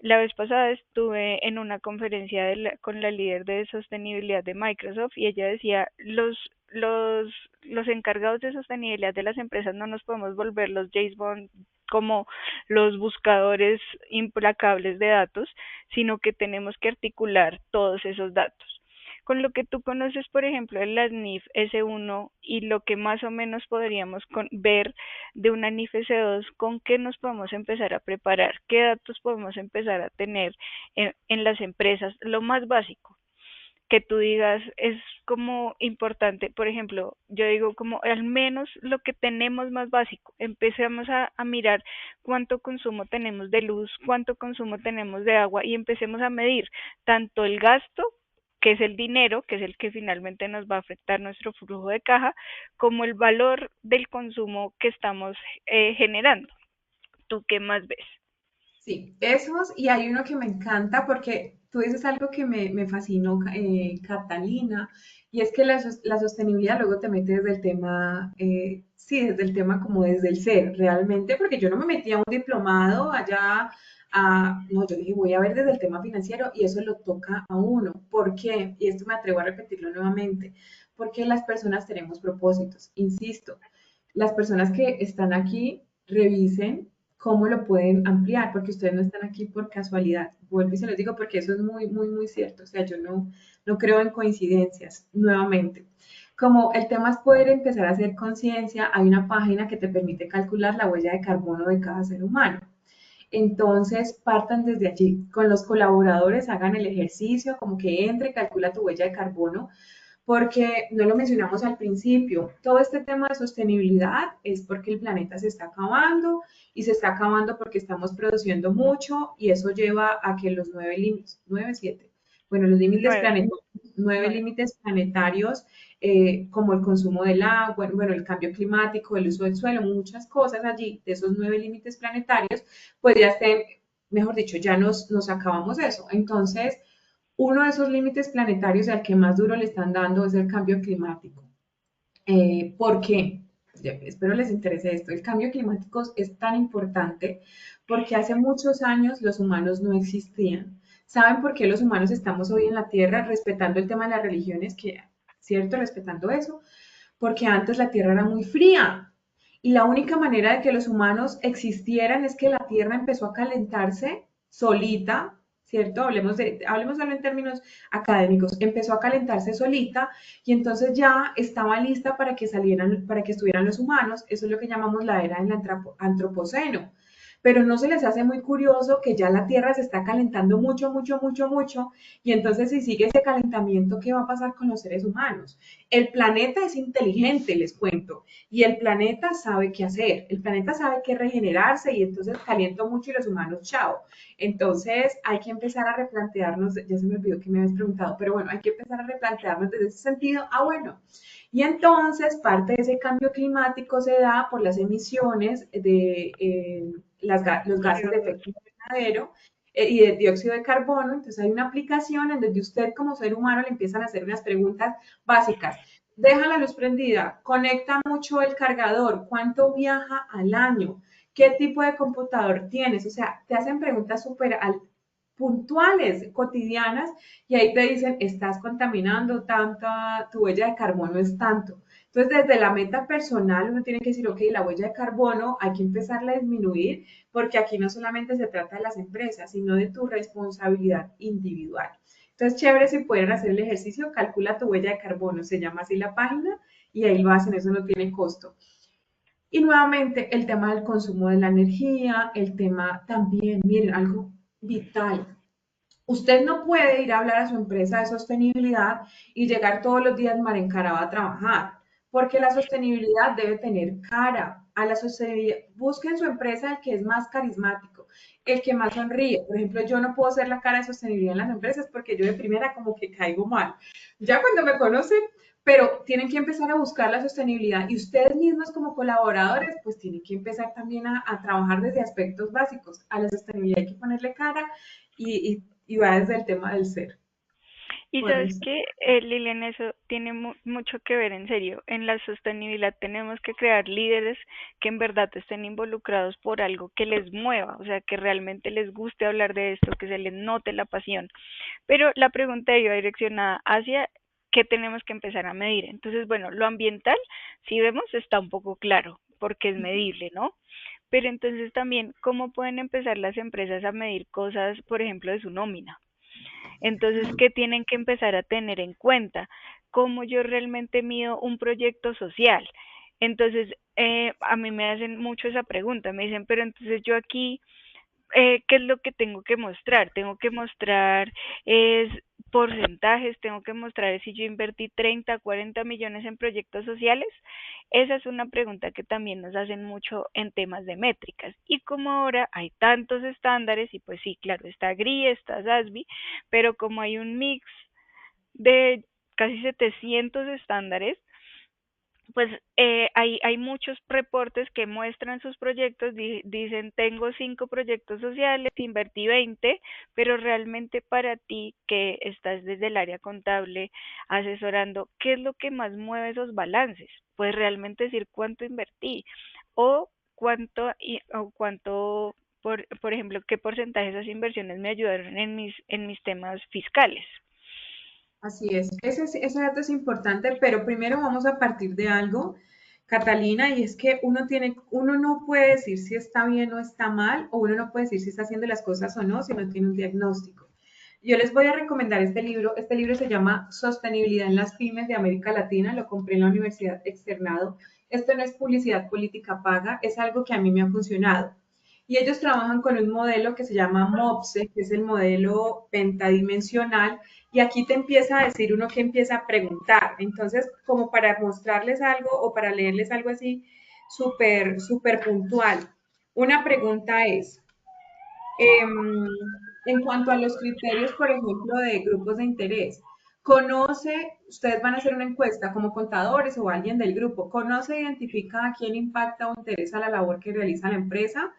La vez pasada estuve en una conferencia con la líder de sostenibilidad de Microsoft y ella decía, los encargados de sostenibilidad de las empresas no nos podemos volver los James Bond como los buscadores implacables de datos, sino que tenemos que articular todos esos datos. Con lo que tú conoces, por ejemplo, de las NIF S1 y lo que más o menos podríamos ver de una NIF S2, ¿con qué nos podemos empezar a preparar? ¿Qué datos podemos empezar a tener en las empresas? Lo más básico que tú digas es como importante, por ejemplo, yo digo como al menos lo que tenemos más básico, empecemos a mirar cuánto consumo tenemos de luz, cuánto consumo tenemos de agua y empecemos a medir tanto el gasto, que es el dinero, que es el que finalmente nos va a afectar nuestro flujo de caja, como el valor del consumo que estamos generando. ¿Tú qué más ves? Sí, esos, y hay uno que me encanta porque tú dices algo que me fascinó, Catalina, y es que la sostenibilidad luego te mete desde el tema, sí, desde el tema como desde el ser, realmente, porque yo no me metí a un diplomado allá, no, yo dije, voy a ver desde el tema financiero y eso lo toca a uno. ¿Por qué? Y esto me atrevo a repetirlo nuevamente, porque las personas tenemos propósitos, insisto, las personas que están aquí revisen cómo lo pueden ampliar, porque ustedes no están aquí por casualidad. Vuelvo y se los digo porque eso es muy, muy, muy cierto. O sea, yo no creo en coincidencias, nuevamente. Como el tema es poder empezar a hacer conciencia, hay una página que te permite calcular la huella de carbono de cada ser humano. Entonces, partan desde allí. Con los colaboradores hagan el ejercicio, como que entre, calcula tu huella de carbono, porque no lo mencionamos al principio, todo este tema de sostenibilidad es porque el planeta se está acabando y se está acabando porque estamos produciendo mucho y eso lleva a que los nueve límites, nueve, siete, bueno, los límites Nueve, planetarios, nueve nueve. límites planetarios, como el consumo del agua, bueno, el cambio climático, el uso del suelo, muchas cosas allí, de esos nueve límites planetarios, pues ya estén, mejor dicho, ya nos acabamos eso. Entonces, uno de esos límites planetarios al que más duro le están dando es el cambio climático. ¿Por qué? Espero les interese esto. El cambio climático es tan importante porque hace muchos años los humanos no existían. ¿Saben por qué los humanos estamos hoy en la Tierra respetando el tema de las religiones? Que, ¿cierto? Respetando eso. Porque antes la Tierra era muy fría y la única manera de que los humanos existieran es que la Tierra empezó a calentarse solita, ¿cierto? Hablemos solo en términos académicos. Empezó a calentarse solita y entonces ya estaba lista para que salieran, para que estuvieran los humanos. Eso es lo que llamamos la era del antropoceno. Pero no se les hace muy curioso que ya la Tierra se está calentando mucho, mucho, mucho, mucho. Y entonces si sigue ese calentamiento, ¿qué va a pasar con los seres humanos? El planeta es inteligente, les cuento, y el planeta sabe qué hacer, el planeta sabe qué regenerarse y entonces calienta mucho y los humanos, chao. Entonces hay que empezar a replantearnos, ya se me olvidó que me habías preguntado, pero bueno, hay que empezar a replantearnos desde ese sentido, bueno, y entonces parte de ese cambio climático se da por las emisiones de los gases de CO2. efecto invernadero y de dióxido de carbono. Entonces hay una aplicación en donde usted como ser humano le empiezan a hacer unas preguntas básicas. Deja la luz prendida, conecta mucho el cargador, cuánto viaja al año, qué tipo de computador tienes. O sea, te hacen preguntas súper puntuales, cotidianas, y ahí te dicen, estás contaminando tanto, tu huella de carbono es tanto. Entonces, desde la meta personal, uno tiene que decir, ok, la huella de carbono hay que empezarla a disminuir, porque aquí no solamente se trata de las empresas, sino de tu responsabilidad individual. Entonces, chévere si pueden hacer el ejercicio, calcula tu huella de carbono, se llama así la página, y ahí lo hacen, eso no tiene costo. Y nuevamente el tema del consumo de la energía, el tema también, miren, algo vital. Usted no puede ir a hablar a su empresa de sostenibilidad y llegar todos los días mar encarado a trabajar, porque la sostenibilidad debe tener cara. A la sostenibilidad, busquen su empresa el que es más carismático, el que más sonríe. Por ejemplo, yo no puedo ser la cara de sostenibilidad en las empresas porque yo de primera como que caigo mal. Ya cuando me conocen, pero tienen que empezar a buscar la sostenibilidad y ustedes mismos como colaboradores, pues tienen que empezar también a trabajar desde aspectos básicos. A la sostenibilidad hay que ponerle cara y va desde el tema del ser. Y Por sabes eso. que, Lilian, eso tiene mucho que ver, en serio. En la sostenibilidad tenemos que crear líderes que en verdad estén involucrados por algo que les mueva, o sea, que realmente les guste hablar de esto, que se les note la pasión. Pero la pregunta iba direccionada hacia qué tenemos que empezar a medir. Entonces, bueno, lo ambiental, si vemos, está un poco claro, porque es medible, ¿no? Pero entonces también, ¿cómo pueden empezar las empresas a medir cosas, por ejemplo, de su nómina? Entonces, ¿qué tienen que empezar a tener en cuenta? ¿Cómo yo realmente mido un proyecto social? Entonces, a mí me hacen mucho esa pregunta, me dicen, pero entonces yo aquí, ¿qué es lo que tengo que mostrar? Tengo que mostrar es porcentajes, tengo que mostrar si yo invertí 30, 40 millones en proyectos sociales. Esa es una pregunta que también nos hacen mucho en temas de métricas. Y como ahora hay tantos estándares, y pues sí, claro, está GRI, está SASB, pero como hay un mix de casi 700 estándares, pues hay muchos reportes que muestran sus proyectos, dicen tengo 5 proyectos sociales, invertí 20, pero realmente para ti que estás desde el área contable asesorando, ¿qué es lo que más mueve esos balances? Pues realmente decir cuánto invertí o cuánto, por ejemplo, qué porcentaje de esas inversiones me ayudaron en mis temas fiscales. Así es. Ese dato es importante, pero primero vamos a partir de algo, Catalina, y es que uno no puede decir si está bien o está mal, o uno no puede decir si está haciendo las cosas o no, si no tiene un diagnóstico. Yo les voy a recomendar este libro. Este libro se llama Sostenibilidad en las pymes de América Latina. Lo compré en la Universidad Externado. Esto no es publicidad política paga, es algo que a mí me ha funcionado. Y ellos trabajan con un modelo que se llama MOPSE, que es el modelo pentadimensional, y aquí te empieza a decir uno que empieza a preguntar. Entonces, como para mostrarles algo o para leerles algo así súper puntual, una pregunta es, en cuanto a los criterios, por ejemplo, de grupos de interés, ustedes van a hacer una encuesta como contadores o alguien del grupo, conoce, identifica a quién impacta o interesa la labor que realiza la empresa,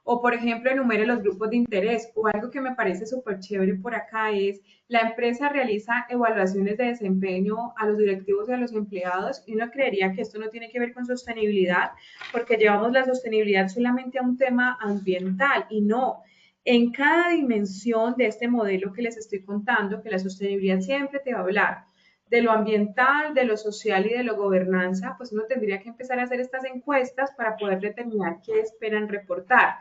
o por ejemplo, enumere los grupos de interés, o algo que me parece súper chévere por acá es, la empresa realiza evaluaciones de desempeño a los directivos y a los empleados, y uno creería que esto no tiene que ver con sostenibilidad, porque llevamos la sostenibilidad solamente a un tema ambiental, y no, en cada dimensión de este modelo que les estoy contando, que la sostenibilidad siempre te va a hablar de lo ambiental, de lo social y de lo gobernanza, pues uno tendría que empezar a hacer estas encuestas para poder determinar qué esperan reportar.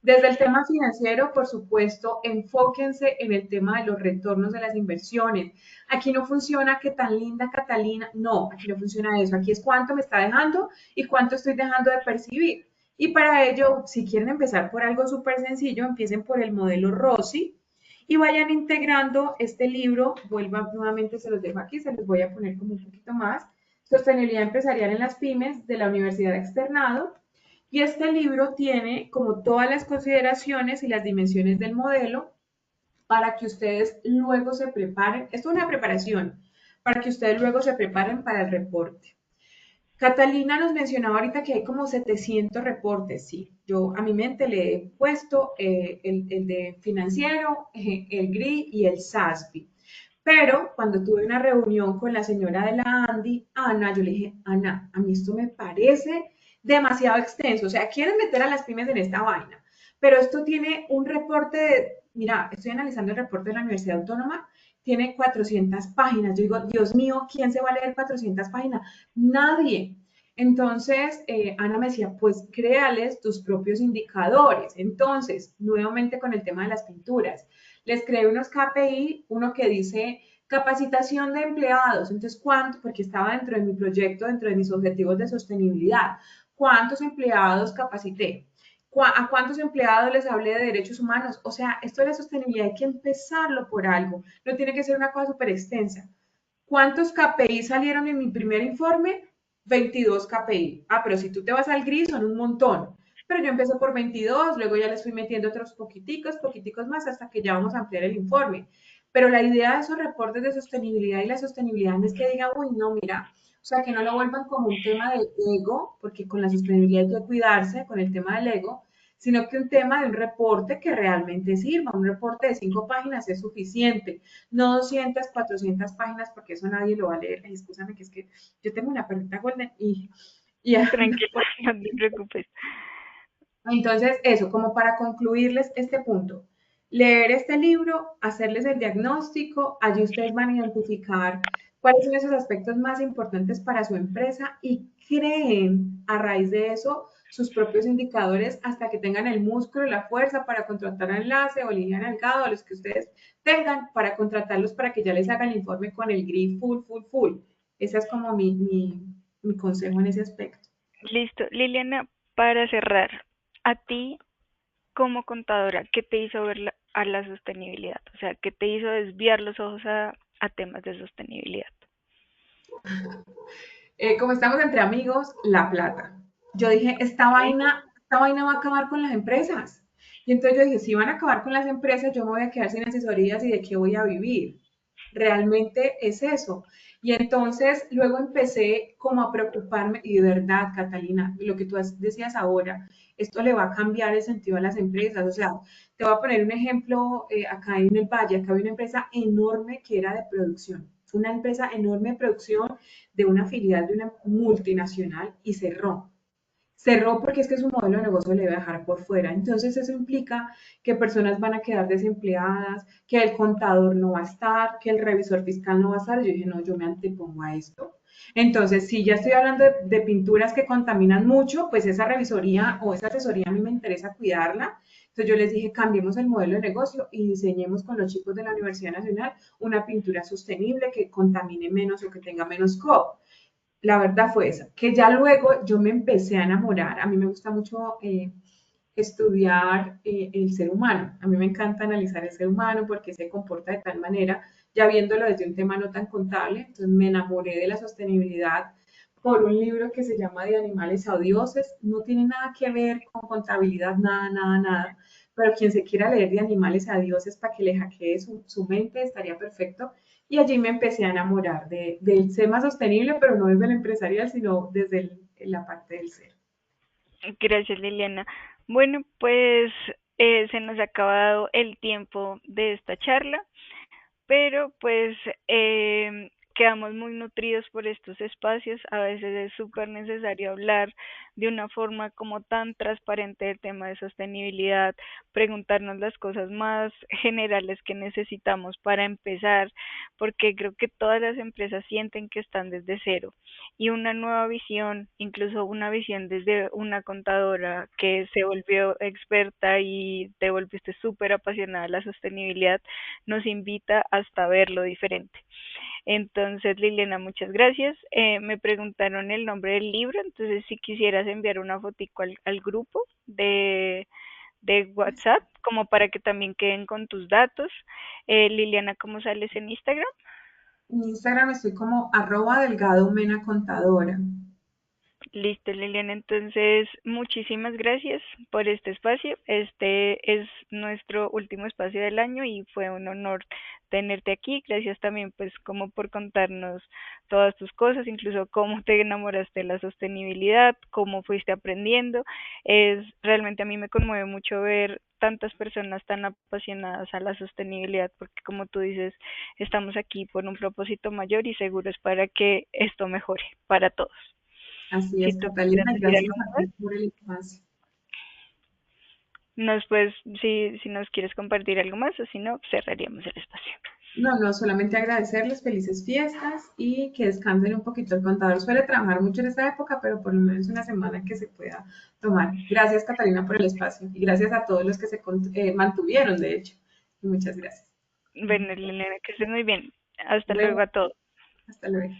Desde el tema financiero, por supuesto, enfóquense en el tema de los retornos de las inversiones. Aquí no funciona que tan linda Catalina, no, aquí no funciona eso. Aquí es cuánto me está dejando y cuánto estoy dejando de percibir. Y para ello, si quieren empezar por algo súper sencillo, empiecen por el modelo Rossi y vayan integrando este libro. Vuelvan nuevamente, se los dejo aquí, se los voy a poner como un poquito más. Sostenibilidad empresarial en las pymes de la Universidad Externado. Y este libro tiene como todas las consideraciones y las dimensiones del modelo para que ustedes luego se preparen. Esto es una preparación para que ustedes luego se preparen para el reporte. Catalina nos mencionaba ahorita que hay como 700 reportes, sí. Yo a mi mente le he puesto el de financiero, el GRI y el SASB. Pero cuando tuve una reunión con la señora de la Andy, Ana, yo le dije, Ana, a mí esto me parece demasiado extenso. O sea, quieren meter a las pymes en esta vaina. Pero esto tiene un reporte de, mira, estoy analizando el reporte de la Universidad Autónoma, tiene 400 páginas. Yo digo, Dios mío, ¿quién se va a leer 400 páginas? Nadie. Entonces, Ana me decía, pues créales tus propios indicadores. Entonces, nuevamente con el tema de las pinturas, les creé unos KPI, uno que dice capacitación de empleados. Entonces, ¿cuánto? Porque estaba dentro de mi proyecto, dentro de mis objetivos de sostenibilidad. ¿Cuántos empleados capacité? ¿A cuántos empleados les hablé de derechos humanos? O sea, esto de la sostenibilidad hay que empezarlo por algo. No tiene que ser una cosa súper extensa. ¿Cuántos KPI salieron en mi primer informe? 22 KPI. Ah, pero si tú te vas al gris son un montón. Pero yo empecé por 22, luego ya les fui metiendo otros poquiticos, poquiticos más, hasta que ya vamos a ampliar el informe. Pero la idea de esos reportes de sostenibilidad y la sostenibilidad no es que diga, uy, no, mira, o sea, que no lo vuelvan como un tema de ego, porque con la sostenibilidad hay que cuidarse con el tema del ego, sino que un tema de un reporte que realmente sirva. Un reporte de 5 páginas es suficiente, no 200, 400 páginas, porque eso nadie lo va a leer. Ay, escúchame, que es que yo tengo una perrita golden y Tranquila, no te preocupes. entonces, eso, como para concluirles este punto, leer este libro, hacerles el diagnóstico, allí ustedes van a identificar cuáles son esos aspectos más importantes para su empresa y creen a raíz de eso sus propios indicadores hasta que tengan el músculo, la fuerza para contratar a Enlace o Línea Delgado, a los que ustedes tengan para contratarlos para que ya les hagan el informe con el GRI full, full, full. Ese es como mi consejo en ese aspecto. Listo. Liliana, para cerrar, a ti como contadora, ¿qué te hizo ver a la sostenibilidad? O sea, ¿qué te hizo desviar los ojos a temas de sostenibilidad? Como estamos entre amigos, la plata. Yo dije, Ok. esta vaina va a acabar con las empresas. Y entonces yo dije, si van a acabar con las empresas, yo me voy a quedar sin asesorías y de qué voy a vivir. Realmente es eso. Y entonces luego empecé como a preocuparme, y de verdad, Catalina, lo que tú decías ahora, esto le va a cambiar el sentido a las empresas. O sea, te voy a poner un ejemplo, acá en el Valle, acá había una empresa enorme que era de producción. Fue una empresa enorme de producción de una filial de una multinacional y cerró. Cerró porque es que su modelo de negocio le iba a dejar por fuera. Entonces eso implica que personas van a quedar desempleadas, que el contador no va a estar, que el revisor fiscal no va a estar. Yo dije, no, yo me antepongo a esto. Entonces, si ya estoy hablando de pinturas que contaminan mucho, pues esa revisoría o esa asesoría a mí me interesa cuidarla. Entonces yo les dije, cambiemos el modelo de negocio y diseñemos con los chicos de la Universidad Nacional una pintura sostenible que contamine menos o que tenga menos COP. La verdad fue esa, que ya luego yo me empecé a enamorar. A mí me gusta mucho estudiar el ser humano. A mí me encanta analizar el ser humano porque se comporta de tal manera, ya viéndolo desde un tema no tan contable. Entonces me enamoré de la sostenibilidad por un libro que se llama De animales a dioses. No tiene nada que ver con contabilidad, nada, nada, nada. Pero quien se quiera leer de animales a dioses para que le hackee su mente estaría perfecto. Y allí me empecé a enamorar del ser más sostenible, pero no desde el empresarial, sino desde la parte del ser. Gracias, Liliana. Bueno, pues se nos ha acabado el tiempo de esta charla, pero pues quedamos muy nutridos por estos espacios. A veces es súper necesario hablar de una forma como tan transparente del tema de sostenibilidad, preguntarnos las cosas más generales que necesitamos para empezar, porque creo que todas las empresas sienten que están desde cero y una nueva visión, incluso una visión desde una contadora que se volvió experta y te volviste súper apasionada de la sostenibilidad, nos invita hasta verlo diferente. Entonces, Liliana, muchas gracias. Me preguntaron el nombre del libro, entonces si quisieras enviar una fotico al grupo de WhatsApp, como para que también queden con tus datos. Liliana, ¿cómo sales en Instagram? En Instagram estoy como @delgadomena contadora. Listo, Liliana. Entonces, muchísimas gracias por este espacio. Este es nuestro último espacio del año y fue un honor tenerte aquí. Gracias también, pues, como por contarnos todas tus cosas, incluso cómo te enamoraste de la sostenibilidad, cómo fuiste aprendiendo. Es realmente a mí me conmueve mucho ver tantas personas tan apasionadas a la sostenibilidad, porque como tú dices, estamos aquí por un propósito mayor y seguro es para que esto mejore para todos. Así Si es, tú quieres Catalina, decir gracias algo a más, ti por el espacio. si nos quieres compartir algo más o si no, cerraríamos el espacio. No, no, solamente agradecerles felices fiestas y que descansen un poquito. El contador suele trabajar mucho en esta época, pero por lo menos una semana que se pueda tomar. Gracias, Catalina, por el espacio y gracias a todos los que se mantuvieron, de hecho. Y muchas gracias. Bueno, Elena, que estés muy bien. Hasta luego Bueno, a todos. hasta luego.